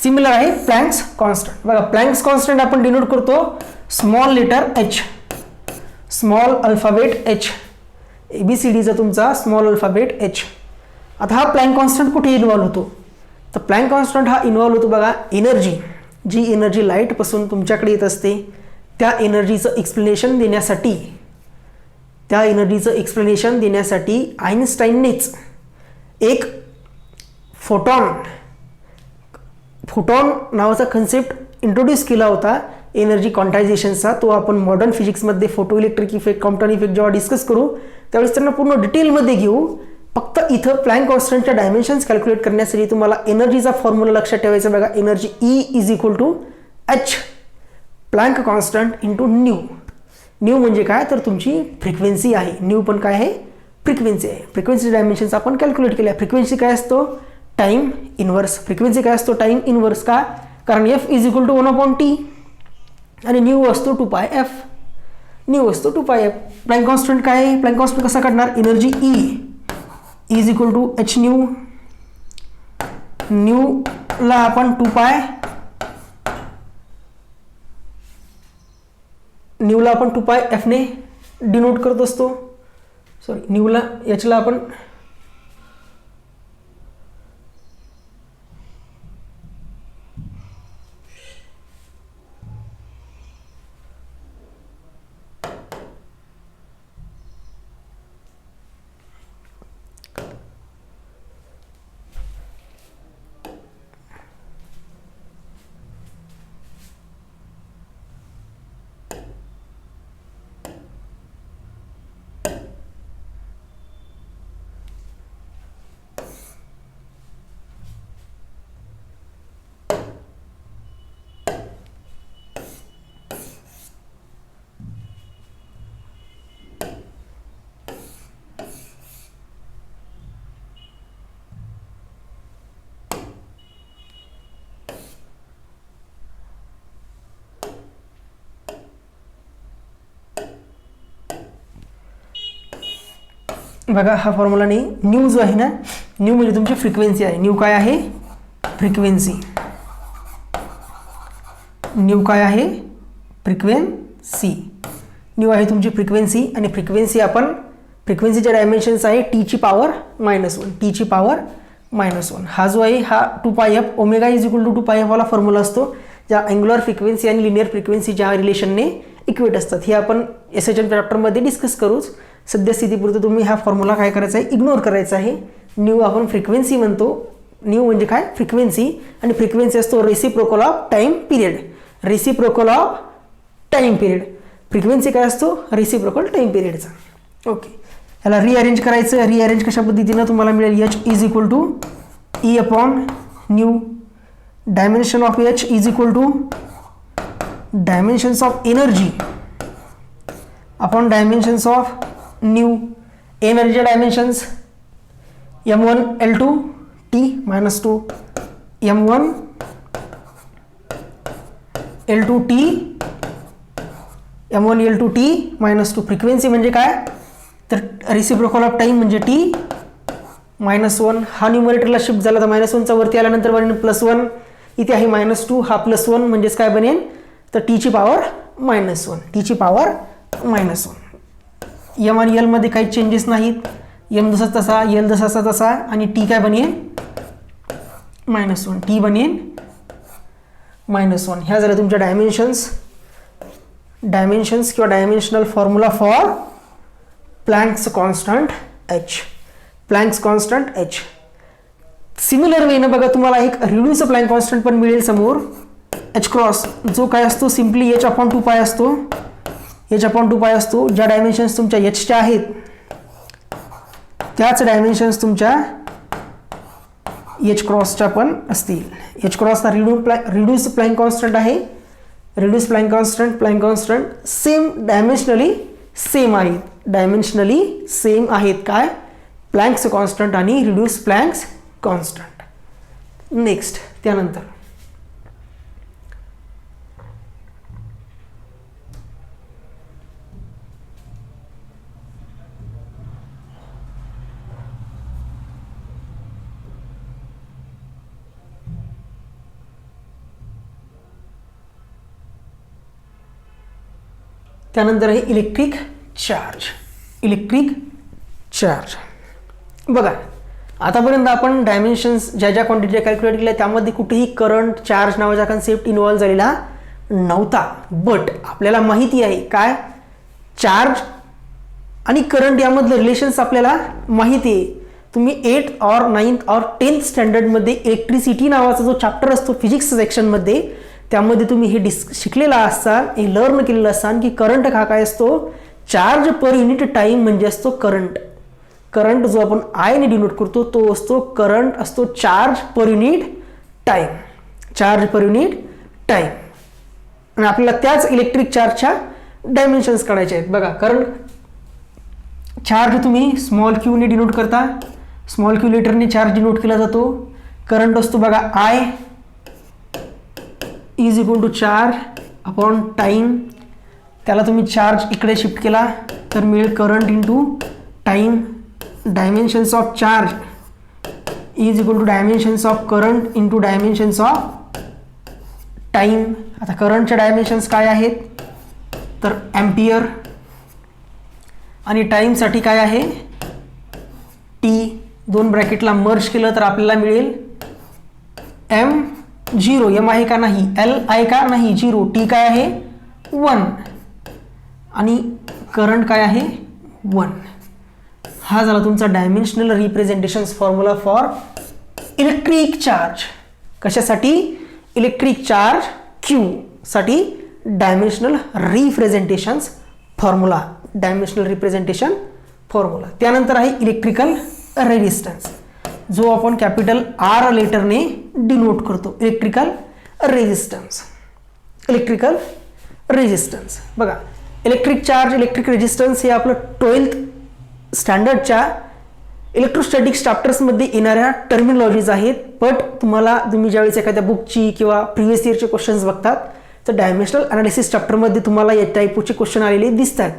सिमिलर आहे प्लँक्स कॉन्स्टंट. बघा प्लँक्स कॉन्स्टंट आपण डिनोट करतो small letter H, small alphabet H. ABCDचा तुमचा स्मॉल अल्फाबेट एच. आता हा प्लँक कॉन्स्टंट कुठे इन्व्हॉल्व होतो? तर प्लँक कॉन्स्टंट हा इन्व्हॉल्व होतो बघा एनर्जी, जी एनर्जी लाईटपासून तुमच्याकडे येत असते त्या एनर्जीचं एक्सप्लेनेशन देण्यासाठी आईन्स्टाईननेच एक फोटॉन नावाचा कन्सेप्ट इंट्रोड्यूस केला होता एनर्जी क्वांटायझेशनचा. तो आपण मॉडर्न फिजिक्समध्ये photo electric effect, quantum effect जेव्हा डिस्कस करू त्यावेळेस त्यांना पूर्ण डिटेलमध्ये घेऊ. फक्त इथं प्लँक कॉन्स्टंटच्या डायमेन्शन्स कॅल्क्युलेट करण्यासाठी तुम्हाला एनर्जीचा फॉर्म्युला लक्षात ठेवायचा बघा. Energy E is equal to H Planck constant into nu. Nu म्हणजे काय? तर तुमची फ्रिक्वेन्सी आहे. न्यू पण काय आहे? फ्रिक्वेन्सी आहे. फ्रिक्वेन्सी डायमेन्शन्स आपण कॅल्क्युलेट केल्या. फ्रिक्वेन्सी काय असतो? Time inverse. फ्रिक्वेन्सी काय असतो? Time inverse. का? कारण F is equal to 1/T आणि न्यू असतो 2πf. न्यू असतो 2πf. प्लँक कॉन्स्टंट काय आहे? प्लँक कॉन्स्टंट कसा काढणार? Energy E is equal to H nu. न्यूला आपण 2π, न्यूला आपण 2πf ने डिनोट करत असतो. सॉरी, न्यूला याच्याला आपण बघा हा फॉर्म्युला नाही, न्यू जो आहे ना, न्यू म्हणजे तुमची फ्रिक्वेन्सी आहे. न्यू काय आहे? फ्रिक्वेन्सी. न्यू काय आहे? फ्रिक्वेन्सी. न्यू आहे तुमची फ्रिक्वेन्सी. आणि फ्रिक्वेन्सी आपण फ्रिक्वेन्सीचे डायमेन्शन्स आहे टीची पॉवर -1. टीची पॉवर -1 हा जो आहे हा 2πf omega is equal to 2πf वाला फॉर्म्युला असतो, ज्या अँग्युलर फ्रिक्वेन्सी आणि लिनियर फ्रिक्वेन्सी ज्या रिलेशनने इक्वेट असतात. हे आपण SHM चॅप्टरमध्ये डिस्कस करूच. सद्यस्थितीपुरतं तुम्ही हा फॉर्म्युला काय करायचा आहे? इग्नोर करायचा आहे. न्यू आपण फ्रिक्वेन्सी म्हणतो. न्यू म्हणजे काय? फ्रिक्वेन्सी. आणि फ्रिक्वेन्सी असतो reciprocal of time period. Reciprocal of time period. Frequency काय असतो? रेसिप्रोकल टाइम पिरियडचा. ओके, याला रिअरेंज करायचं. रिअरेंज कशा पद्धतीनं तुम्हाला मिळेल? H is equal to E upon nu. Dimension of H is equal to dimensions of energy upon dimensions of nu. Energy dimensions m1 L2 T -2 m1 L2 T m1 L2 T -2. Frequency म्हणजे काय? तर reciprocal of time म्हणजे T -1. हा न्यूमरेटरला shift झाला तर -1चा वरती आल्यानंतर बनेल +1. इथे आहे -2. हा +1 म्हणजेच काय बनेल? तर टीची पॉवर -1. टीची पॉवर -1. एम आणि एल मध्ये काही चेंजेस नाहीत. एम जसा तसा, एल जसा तसा. आणि टी काय बनेल? -1. टी बनेल -1. ह्या झाल्या तुमच्या डायमेन्शन्स किंवा dimensional formula for Planck's constant H. Planck's constant H. Similar वेनं बघा तुम्हाला एक रिड्यूस प्लँक कॉन्स्टंट पण मिळेल समोर. H क्रॉस जो काय असतो? सिम्पली H अपॉन 2π असतो. H अपॉन 2π असतो. ज्या डायमेन्शन्स तुमच्या Hच्या आहेत त्याच डायमेन्शन्स तुमच्या H क्रॉसच्या पण असतील. H क्रॉस हा रिड्यूस प्लँक कॉन्स्टंट आहे. Reduce Planck constant same dimensionally same आहेत. डायमेन्शनली सेम आहेत. काय? प्लँक्स कॉन्स्टंट आणि रिड्यूस प्लँक्स कॉन्स्टंट. नेक्स्ट त्यानंतर आहे इलेक्ट्रिक चार्ज. इलेक्ट्रिक चार्ज बघा, आतापर्यंत आपण डायमेन्शन्स ज्या क्वांटिटी कॅल्क्युलेट केल्या त्यामध्ये कुठेही करंट चार्ज नावाचा कन्सेप्ट इन्व्हॉल्व झालेला नव्हता. बट आपल्याला माहिती आहे काय? चार्ज आणि करंट यामधलं रिलेशन्स आपल्याला माहिती आहे. तुम्ही 8th or 9th or 10th स्टँडर्डमध्ये electricity नावाचा जो चॅप्टर असतो फिजिक्स सेक्शनमध्ये, त्यामध्ये तुम्ही हे शिकलेला असाल, हे लर्न केलेलं असाल की करंट हा काय असतो? चार्ज पर युनिट टाइम म्हणजे असतो करंट. करंट जो आपण आय ने डिनोट करतो तो असतो करंट असतो charge per unit time. Charge per unit time. आणि आपल्याला त्याच इलेक्ट्रिक चार्जच्या डायमेन्शन्स काढायचे आहेत. बघा, करंट चार्ज तुम्ही स्मॉल क्यू ने डिनोट करता. स्मॉल क्यू लिटरने चार्ज डिनोट केला जातो. करंट असतो बघा I is equal to charge upon time. त्याला तुम्ही चार्ज इकडे शिफ्ट केला तर मिळेल current into time. Dimensions of charge is equal to dimensions of current into dimensions of time. आता करंटच्या डायमेन्शन्स काय आहेत? तर एम्पियर. आणि टाइमसाठी काय आहे? टी. दोन ब्रॅकेटला मर्ज केलं तर आपल्याला मिळेल M0. M आहे का नाही? L आहे का नाही? 0. T काय आहे? 1. आणि करंट काय आहे? 1. हा झाला तुमचा dimensional representation formula for electric charge. कशासाठी? इलेक्ट्रिक चार्ज Q साठी dimensional representation formula. Dimensional representation formula. त्यानंतर आहे इलेक्ट्रिकल रेजिस्टन्स, जो आपण कॅपिटल R लेटरने डिनोट करतो, इलेक्ट्रिकल रेजिस्टन्स. इलेक्ट्रिकल रेजिस्टन्स बघा, इलेक्ट्रिक चार्ज, इलेक्ट्रिक रेजिस्टन्स हे आपलं 12th स्टँडर्डच्या इलेक्ट्रोस्टॅटिक्स चॅप्टर्समध्ये येणाऱ्या टर्मिनॉलॉजीज आहेत. बट तुम्ही ज्यावेळेस एखाद्या बुकची किंवा प्रिव्हियस इयरचे क्वेश्चन्स बघतात तर डायमेन्शनल अनालिसिस चॅप्टरमध्ये तुम्हाला या टाईपचे क्वेश्चन आलेले दिसतात.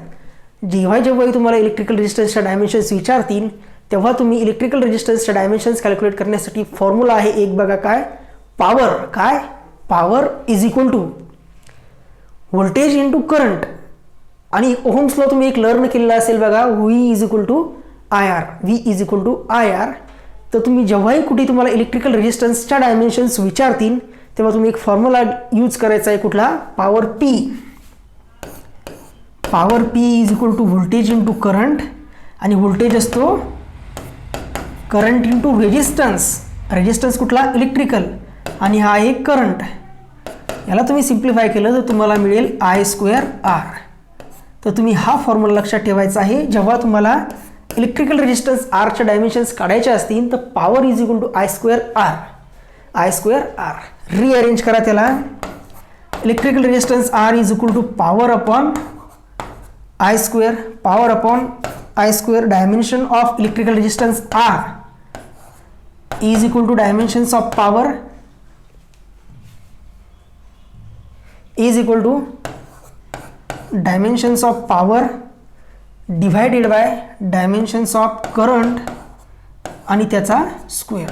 जेव्हाही तुम्हाला इलेक्ट्रिकल रेजिस्टन्सच्या डायमेन्शन्स विचारतील तेव्हा तुम्ही इलेक्ट्रिकल रेजिस्टन्सच्या डायमेन्शन्स कॅल्क्युलेट करण्यासाठी फॉर्म्युला आहे एक बघा, काय पॉवर. काय power is equal to voltage into current. आणि ओहम्स लॉ तुम्ही एक लर्न केलेला असेल बघा, V is equal to I R. V is equal to I R. तर तुम्ही जेव्हाही कुठे तुम्हाला इलेक्ट्रिकल रेजिस्टन्सच्या डायमेन्शन्स विचारतील तेव्हा तुम्ही एक फॉर्म्युला यूज करायचा आहे, कुठला, power P. Power P is equal to voltage into current. आणि व्होल्टेज असतो करंट इंटू रेजिस्टन्स. रेजिस्टन्स कुठला, इलेक्ट्रिकल. आणि हा आहे करंट. याला तुम्ही सिम्प्लिफाय केलं तर तुम्हाला मिळेल आय स्क्वेअर आर. तर तुम्ही हा फॉर्म्युला लक्षात ठेवायचा आहे. जेव्हा तुम्हाला इलेक्ट्रिकल रेजिस्टन्स आरच्या डायमेन्शन्स काढायचे असतील तर power is equal to I square R. I square R rearrange करा त्याला. Electrical resistance R is equal to power upon I square. Power upon I square. Dimension of electrical resistance R is equal to dimensions of power is equal to dimensions of power divided by dimensions of current आणि त्याचा square.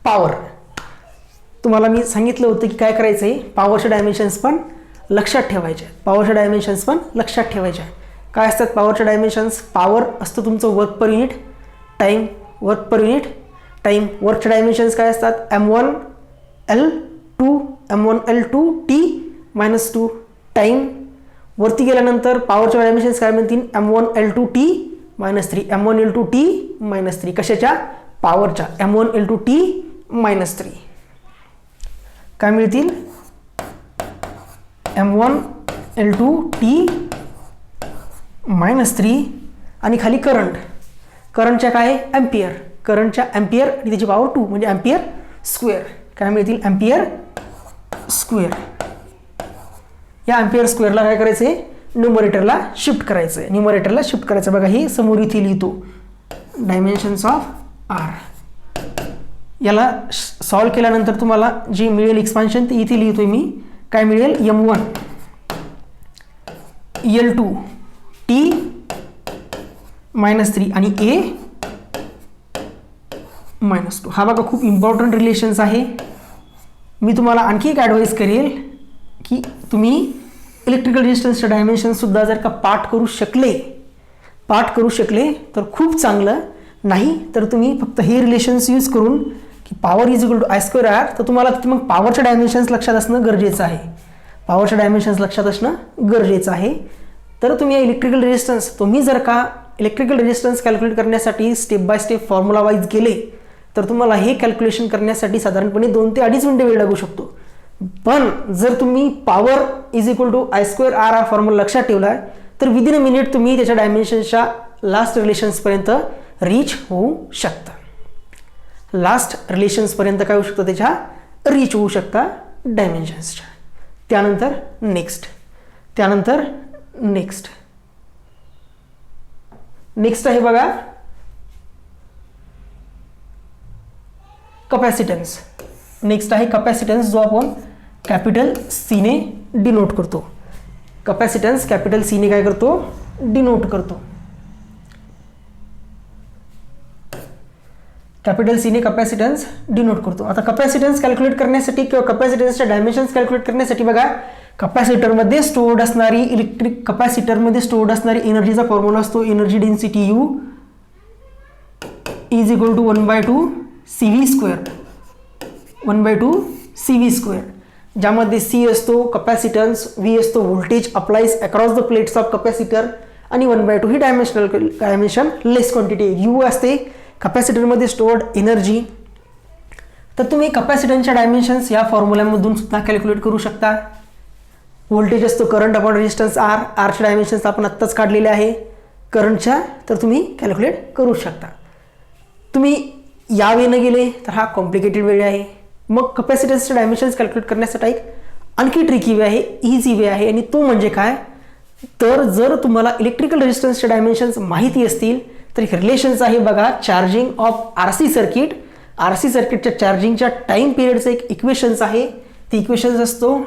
Power तुम्हाला मी सांगितलं होतं की काय करायचं आहे, पॉवरचे डायमेन्शन्स पण लक्षात ठेवायचे. पॉवरच्या डायमेन्शन्स पण लक्षात ठेवायचे. काय असतात पॉवरचे डायमेन्शन्स? पॉवर असतं तुमचं work per unit, time, work per unit, time. वर्कचे डायमेन्शन्स काय असतात? M1L2 M1L2 T -2. टाईम वरती गेल्यानंतर पॉवरच्या डायमेन्शन्स काय म्हणतील? M1L2 T -3. M1L2 T -3 कशाच्या? पॉवरच्या. M1L2 T -3 काय मिळतील? M1L2 T -3. आणि खाली करंट. करंटच्या काय? एम्पियर. करंटच्या एम्पियर आणि त्याची पॉवर 2 म्हणजे एम्पियर स्क्वेअर. काय मिळतील? Ampere square. या एम्पियर स्क्वेअरला काय करायचं आहे? न्यूमरेटरला शिफ्ट करायचं आहे. न्यूमरेटरला शिफ्ट करायचं. बघा हे समोर इथे लिहितो, डायमेन्शन्स ऑफ आर. याला सॉल्व केल्यानंतर तुम्हाला जे मिळेल एक्सपान्शन ते इथे लिहितोय मी. काय मिळेल? M1L2 T -3 आणि A -2. हा बघा खूप इम्पॉर्टंट रिलेशन्स आहे. मी तुम्हाला आणखी एक ॲडवाईस करेल की तुम्ही इलेक्ट्रिकल रेजिस्टन्सच्या डायमेन्शनसुद्धा जर का पाठ करू शकले तर खूप चांगलं. नाही तर तुम्ही फक्त हे रिलेशन्स यूज करून की power is equal to I square R, तर तुम्हाला मग पॉवरच्या डायमेन्शन्स लक्षात असणं गरजेचं आहे. पॉवरच्या डायमेन्शन्स लक्षात असणं गरजेचं आहे. तर तुम्ही इलेक्ट्रिकल रेजिस्टन्स जर का इलेक्ट्रिकल रेजिस्टन्स कॅल्क्युलेट करण्यासाठी step by step formula wise गेले तर तुम्हाला हे कॅल्क्युलेशन करण्यासाठी साधारणपणे 2 ते 2.5 मिनिटं वेळ लागू शकतो. पण जर तुम्ही power is equal to I square R हा फॉर्म्युला लक्षात ठेवला तर विदिन अ मिनिट तुम्ही त्याच्या डायमेन्शन्सच्या लास्ट रिलेशन्सपर्यंत रीच होऊ शकता. लास्ट रिलेशन्सपर्यंत काय होऊ शकतं? त्याच्या रीच होऊ शकता डायमेन्शन्सच्या. त्यानंतर नेक्स्ट आहे बघा कपॅसिटन्स. नेक्स्ट आहे कपॅसिटन्स, जो आपण कॅपिटल सी ने डिनोट करतो. कपॅसिटन्स कॅपिटल सी ने काय करतो? डिनोट करतो. कॅपिटल सी ने कपॅसिटन्स डिनोट करतो. आता कपॅसिटन्स कॅल्क्युलेट करण्यासाठी किंवा कपॅसिटन्सच्या डायमेन्शन्स कॅल्क्युलेट करण्यासाठी बघा कपॅसिटरमध्ये स्टोअर्ड असणारी इलेक्ट्रिक कपॅसिटरमध्ये स्टोअर्ड असणारी एनर्जीचा फॉर्म्युला असतो energy density U is equal to 1/2 CV². 1/2 CV², ज्यामध्ये C असतो कपॅसिटन्स, V असतो voltage applies across the plates of capacitor आणि 1/2 ही डायमेन्शन लेस क्वांटिटी. U असते कपॅसिटरमध्ये स्टोअर्ड एनर्जी. तर तुम्ही कपॅसिटन्सच्या डायमेन्शन्स या फॉर्म्युल्यामधून सुद्धा कॅल्क्युलेट करू शकता. व्होल्टेज असतो करंट अपॉन रेजिस्टन्स आर. आरचे डायमेन्शन्स आपण आत्ताच काढलेले आहे करंटच्या, तर तुम्ही कॅल्क्युलेट करू शकता. तुम्ही या वेने गेले तर हा कॉम्प्लिकेटेड वेळ आहे. मग कपॅसिटन्सचे डायमेन्शन्स कॅल्क्युलेट करण्यासाठी एक आणखी ट्रिकी वे आहे, इझी वे आहे, आणि तो म्हणजे काय, तर जर तुम्हाला इलेक्ट्रिकल रेजिस्टन्सचे डायमेन्शन्स माहिती असतील तर एक रिलेशन्स आहे बघा, charging of RC circuit, RC सर्किटच्या चार्जिंगच्या टाईम पिरियडचं एक इक्वेशन्स आहे. ती इक्वेशन्स असतो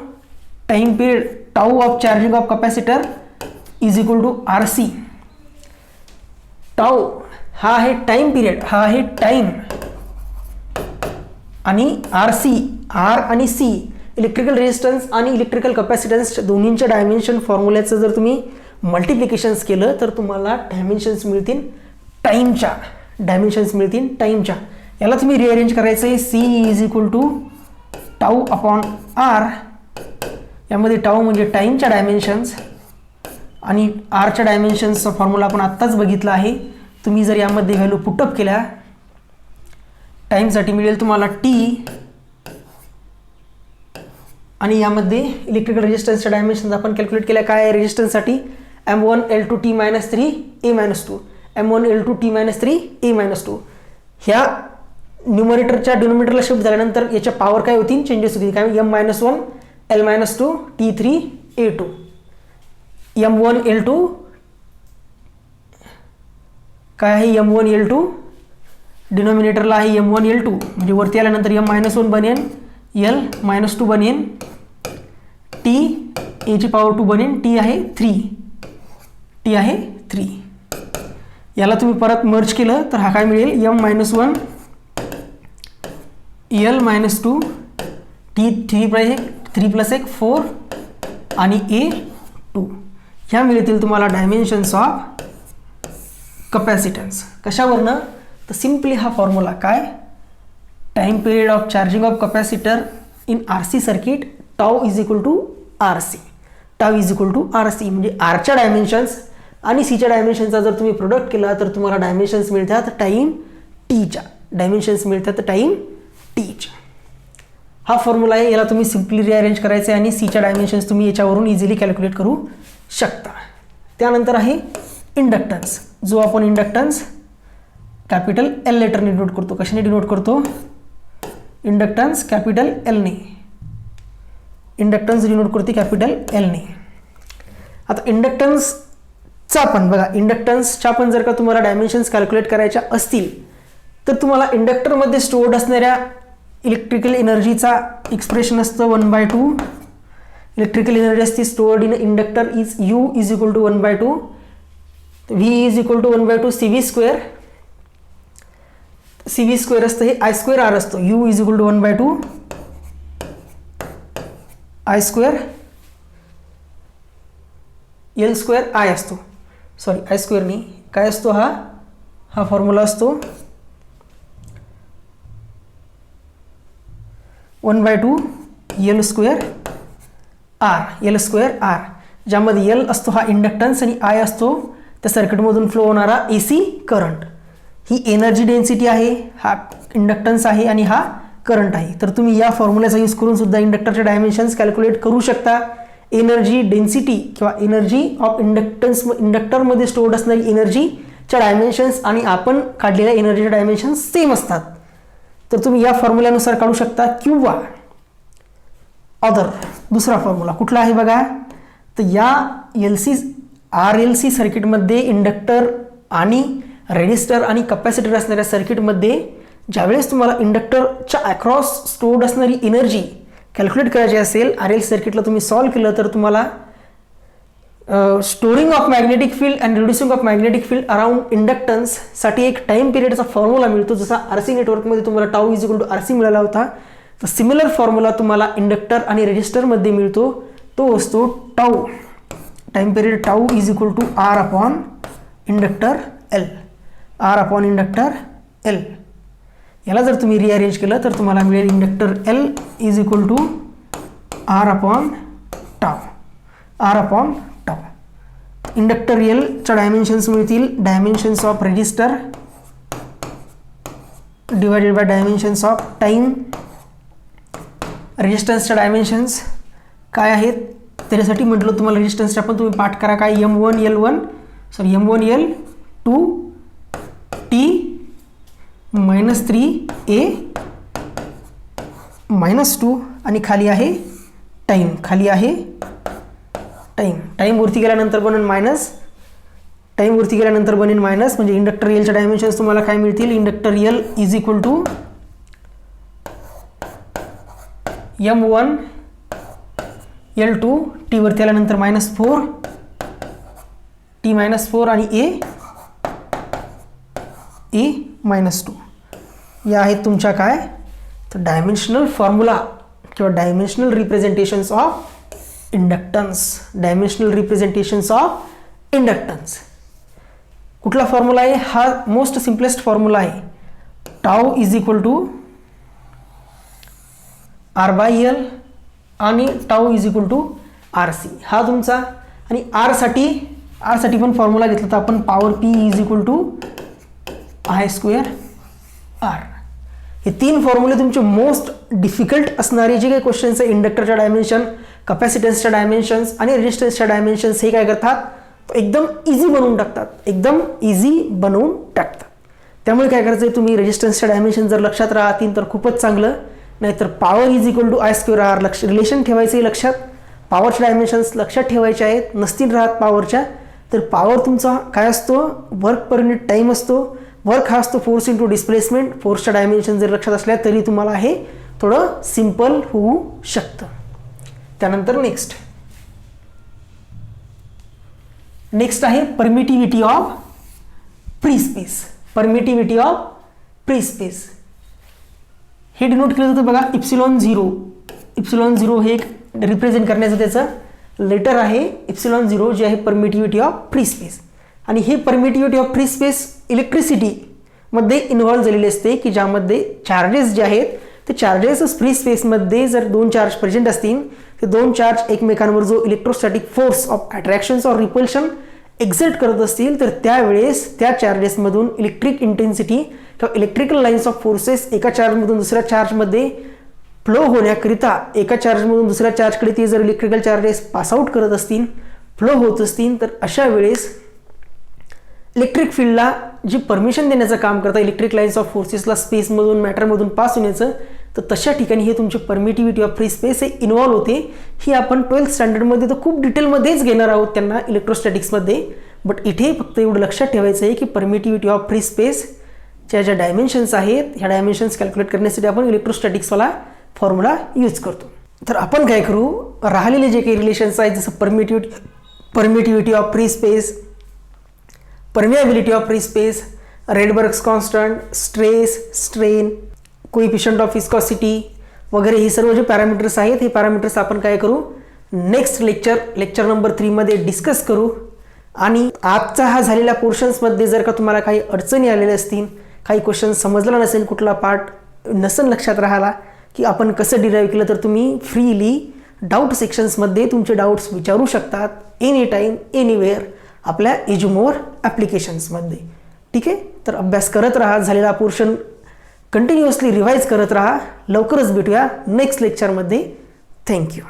time period tau of charging of capacitor is equal to RC. Tau हा आहे टाईम पिरियड, हा आहे टाईम, आणि RC, R आणि C इलेक्ट्रिकल रेजिस्टन्स आणि इलेक्ट्रिकल कपॅसिटन्स दोन्हींच्या डायमेन्शन फॉर्म्युल्याचं जर तुम्ही मल्टिप्लिकेशन्स केलं तर तुम्हाला डायमेन्शन्स मिळतील टाईमच्या, डायमेन्शन्स मिळतील टाईमच्या. याला तुम्ही रिअरेंज करायचं आहे. C is equal to tau upon R. यामध्ये टाऊ म्हणजे टाईमच्या डायमेन्शन्स आणि आरच्या डायमेन्शन्सचा फॉर्म्युला आपण आत्ताच बघितला आहे. तुम्ही जर यामध्ये व्हॅल्यू पुटअप केल्या टाईमसाठी मिळेल तुम्हाला T, आणि यामध्ये इलेक्ट्रिकल रेजिस्टन्सच्या डायमेन्शन्स आपण कॅल्क्युलेट केल्या. काय आहे रेजिस्टन्ससाठी, M1 L2 T-3 A-2, M1 L2 T-3 A-2. ह्या न्यूमरेटरच्या डिनोमिनेटरला शिफ्ट झाल्यानंतर याच्या पॉवर काय होतील, चेंजेस होतील. काय M-1 L-2 T3 A2, M1 L2 काय आहे, M1 L2 डिनोमिनेटरला आहे M1 L2, म्हणजे वरती आल्यानंतर M-1 बनेन, L-2 बनेन, T A ची पॉवर 2 बनेन, T आहे 3, T आहे 3. याला तुम्ही परत मर्ज केलं तर हा काय मिळेल, M-1 L-2 T3 प्लस 1 4 आणि A2. ह्या मिळतील तुम्हाला डायमेन्शन्स ऑफ कपॅसिटन्स. कशावरनं, तर सिम्पली हा फॉर्म्युला काय, time period of charging of capacitor in RC circuit, tau is equal to RC. Tau is equal to RC म्हणजे आरच्या डायमेन्शन्स आणि सीच्या डायमेन्शनचा जर तुम्ही प्रोडक्ट केला तर तुम्हाला डायमेन्शन्स मिळतात टाईम टीच्या, डायमेन्शन्स मिळतात टाईम टीच्या. हा फॉर्म्युला आहे, याला तुम्ही सिम्पली रिअरेंज करायचे आणि सीच्या डायमेन्शन्स तुम्ही याच्यावरून इझिली कॅल्क्युलेट करू शकता. त्यानंतर आहे इंडक्टन्स, जो आपण इंडक्टन्स कॅपिटल L लेटरने डिनोट करतो. कशाने डिनोट करतो, इंडक्टन्स कॅपिटल L ने, इंडक्टन्स डिनोट करते कॅपिटल L ने. आता इंडक्टन्सचा पण बघा, इंडक्टन्सच्या पण जर का तुम्हाला डायमेन्शन्स कॅल्क्युलेट करायच्या असतील तर तुम्हाला इंडक्टरमध्ये स्टोअर्ड असणाऱ्या इलेक्ट्रिकल एनर्जीचा एक्सप्रेशन असतं 1/2. इलेक्ट्रिकल एनर्जी असते stored in inductor is U is equal to 1/2, V is equal to 1/2 CV square. CV square असतं हे I स्क्वेअर R असतो. U is equal to 1/2 I square L square I असतो. Sorry I square नाही, काय असतो हा formula असतो 1/2 L square R, ज्यामध्ये L असतो हा इंडक्टन्स आणि I असतो त्या सर्किटमधून फ्लो होणारा AC करंट. ही एनर्जी डेन्सिटी आहे, हा इंडक्टन्स आहे आणि हा करंट आहे. तर तुम्ही या फॉर्म्युल्याचा यूज करून सुद्धा इंडक्टरचे डायमेन्शन्स कॅल्क्युलेट करू शकता. एनर्जी डेन्सिटी किंवा एनर्जी ऑफ इंडक्टरमध्ये स्टोअर्ड असणारी एनर्जीच्या डायमेन्शन्स आणि आपण काढलेल्या एनर्जीच्या डायमेन्शन्स सेम असतात. तर तुम्ही या फॉर्म्युल्यानुसार काढू शकता. किंवा अदर दुसरा फॉर्म्युला कुठला आहे बघा, तर या RLC सर्किटमध्ये इंडक्टर आणि रेजिस्टर आणि कपॅसिटर असणाऱ्या सर्किटमध्ये ज्यावेळेस तुम्हाला इंडक्टरच्या अक्रॉस स्टोअर्ड असणारी एनर्जी कॅल्क्युलेट करायची असेल, RLC सर्किटला तुम्ही सॉल्व्ह केलं तर तुम्हाला storing of magnetic field and reducing of magnetic field around इंडक्टन्ससाठी एक टाइम पिरियडचा फॉर्म्युला मिळतो. जसा RC नेटवर्कमध्ये तुम्हाला tau is equal to RC मिळाला होता, तर सिमिलर फॉर्म्युला तुम्हाला इंडक्टर आणि रेजिस्टरमध्ये मिळतो. तो असतो tau, time period tau is equal to R upon inductor L, R upon inductor L. याला जर तुम्ही रिअरेंज केलं तर तुम्हाला मिळेल inductor L is equal to R upon tau, R upon tau. Inductor L च्या डायमेन्शन्स मिळतील dimensions of resistor divided by dimensions of time. रेजिस्टन्सच्या डायमेन्शन्स काय आहेत त्याच्यासाठी म्हटलं तुम्हाला रेजिस्टन्सच्या पण तुम्ही पाठ करा. काय M1 L2 T -3 A -2 आणि खाली आहे टाईम, खाली आहे टाईम. टाईमवरती गेल्यानंतर बनेल मायनस, टाईमवरती गेल्यानंतर बनेल मायनस, म्हणजे इंडक्टर एलच्या डायमेन्शन्स तुम्हाला काय मिळतील? Inductor L is equal to M1 L2 T वरती आल्यानंतर -4 T -4 आणि A -2 या आहेत तुमच्या काय तर डायमेन्शनल फॉर्म्युला किंवा dimensional representations of inductance. Dimensional representations of inductance कुठला फॉर्म्युला आहे? हा मोस्ट सिम्पलेस्ट फॉर्म्युला आहे. Tau is equal to R/L आणि tau is equal to RC हा तुमचा. आणि आर साठी पण फॉर्म्युला घेतला तर आपण power P is equal to I² R. हे 3 फॉर्म्युले तुमचे मोस्ट डिफिकल्ट असणारे जे काही क्वेश्चन्स आहे इंडक्टरच्या डायमेन्शन, कपॅसिटन्सच्या डायमेन्शन्स आणि रेजिस्टन्सच्या डायमेन्शन्स हे काय करतात एकदम इझी बनवून टाकतात, एकदम इझी बनवून टाकतात. त्यामुळे काय करायचं आहे तुम्ही रेजिस्टन्सच्या डायमेन्शन जर लक्षात राहतील तर खूपच चांगलं, नाहीतर power is equal to I² R relation ठेवायचं आहे लक्षात. पॉवरच्या डायमेन्शन्स लक्षात ठेवायचे आहेत, नसतील राहत पॉवरच्या तर पॉवर तुमचा काय असतो? वर्क पर युनिट टाईम असतो. वर्क हा असतो फोर्स इंटू डिस्प्लेसमेंट. फोर्सच्या डायमेन्शन जर लक्षात असल्या तरी तुम्हाला हे थोडं सिम्पल होऊ शकतं. त्यानंतर नेक्स्ट आहे permittivity of free space. Permittivity of free space हे डिनोट केलं जातं बघा ε0. ε0 हे एक रिप्रेझेंट करण्याचं त्याचं लेटर आहे ε0 जे आहे परमिटिव्हिटी ऑफ फ्री स्पेस. आणि हे परमिटिव्हिटी ऑफ फ्री स्पेस इलेक्ट्रिसिटीमध्ये इन्व्हॉल्व झालेले असते की ज्यामध्ये चार्जेस जे आहेत ते चार्जेस फ्री स्पेसमध्ये जर 2 चार्ज प्रेझेंट असतील ते 2 चार्ज एकमेकांवर जो electrostatic force of attractions or repulsion exert करत असतील तर त्यावेळेस त्या चार्जेसमधून इलेक्ट्रिक इंटेन्सिटी किंवा इलेक्ट्रिकल लाईन्स ऑफ फोर्सेस एका चार्जमधून दुसऱ्या चार्जमध्ये फ्लो होण्याकरिता एका चार्जमधून दुसऱ्या चार्जकडे ते जर इलेक्ट्रिकल चार्जेस पासआउट करत असतील, फ्लो होत असतील तर अशा वेळेस इलेक्ट्रिक फील्डला जी परमिशन देण्याचं काम करतं इलेक्ट्रिक लाईन्स ऑफ फोर्सेसला स्पेसमधून मॅटरमधून पास होण्याचं, तर तशा ठिकाणी हे तुमचे परमिटिव्हिटी ऑफ फ्री स्पेस हे इन्व्हॉल्व होते. ही आपण 12th स्टँडर्डमध्ये तर खूप डिटेलमध्येच घेणार आहोत त्यांना इलेक्ट्रोस्टॅटिक्समध्ये. बट इथे फक्त एवढं लक्षात ठेवायचं आहे की परमिटिव्हिटी ऑफ फ्री स्पेसच्या ज्या डायमेन्शन्स आहेत ह्या डायमेन्शन्स कॅल्क्युलेट करण्यासाठी आपण इलेक्ट्रोस्टॅटिक्सवाला फॉर्म्युला यूज करतो. तर आपण काय करू, राहिलेले जे काही रिलेशन्स आहेत जसं permittivity of free space, permeability of free space, रेडबर्ग्स constant, stress, strain, coefficient of viscosity वगैरे हे सर्व जे पॅरामीटर्स आहेत हे पॅरामीटर्स आपण काय करू नेक्स्ट लेक्चर नंबर 3 मध्ये डिस्कस करू. आणि आजचा हा झालेल्या पोर्शन्समध्ये जर का तुम्हाला काही अडचणी आलेल्या असतील, काही क्वेश्चन समजला नसेल, कुठला पार्ट नसेल लक्षात राहिला की आपण कसं डिराईव्ह केलं, तर तुम्ही फ्रीली डाऊट सेक्शन्समध्ये तुमचे डाऊट्स विचारू शकतात एनी टाईम एनीवेअर आपल्या एज्युमोर ॲप्लिकेशन्समध्ये. ठीक आहे, तर अभ्यास करत राहा, झालेला पोर्शन कंटिन्युअसली रिवाइज करत राहा. लवकरच भेटूया नेक्स्ट लेक्चरमध्ये. थँक्यू.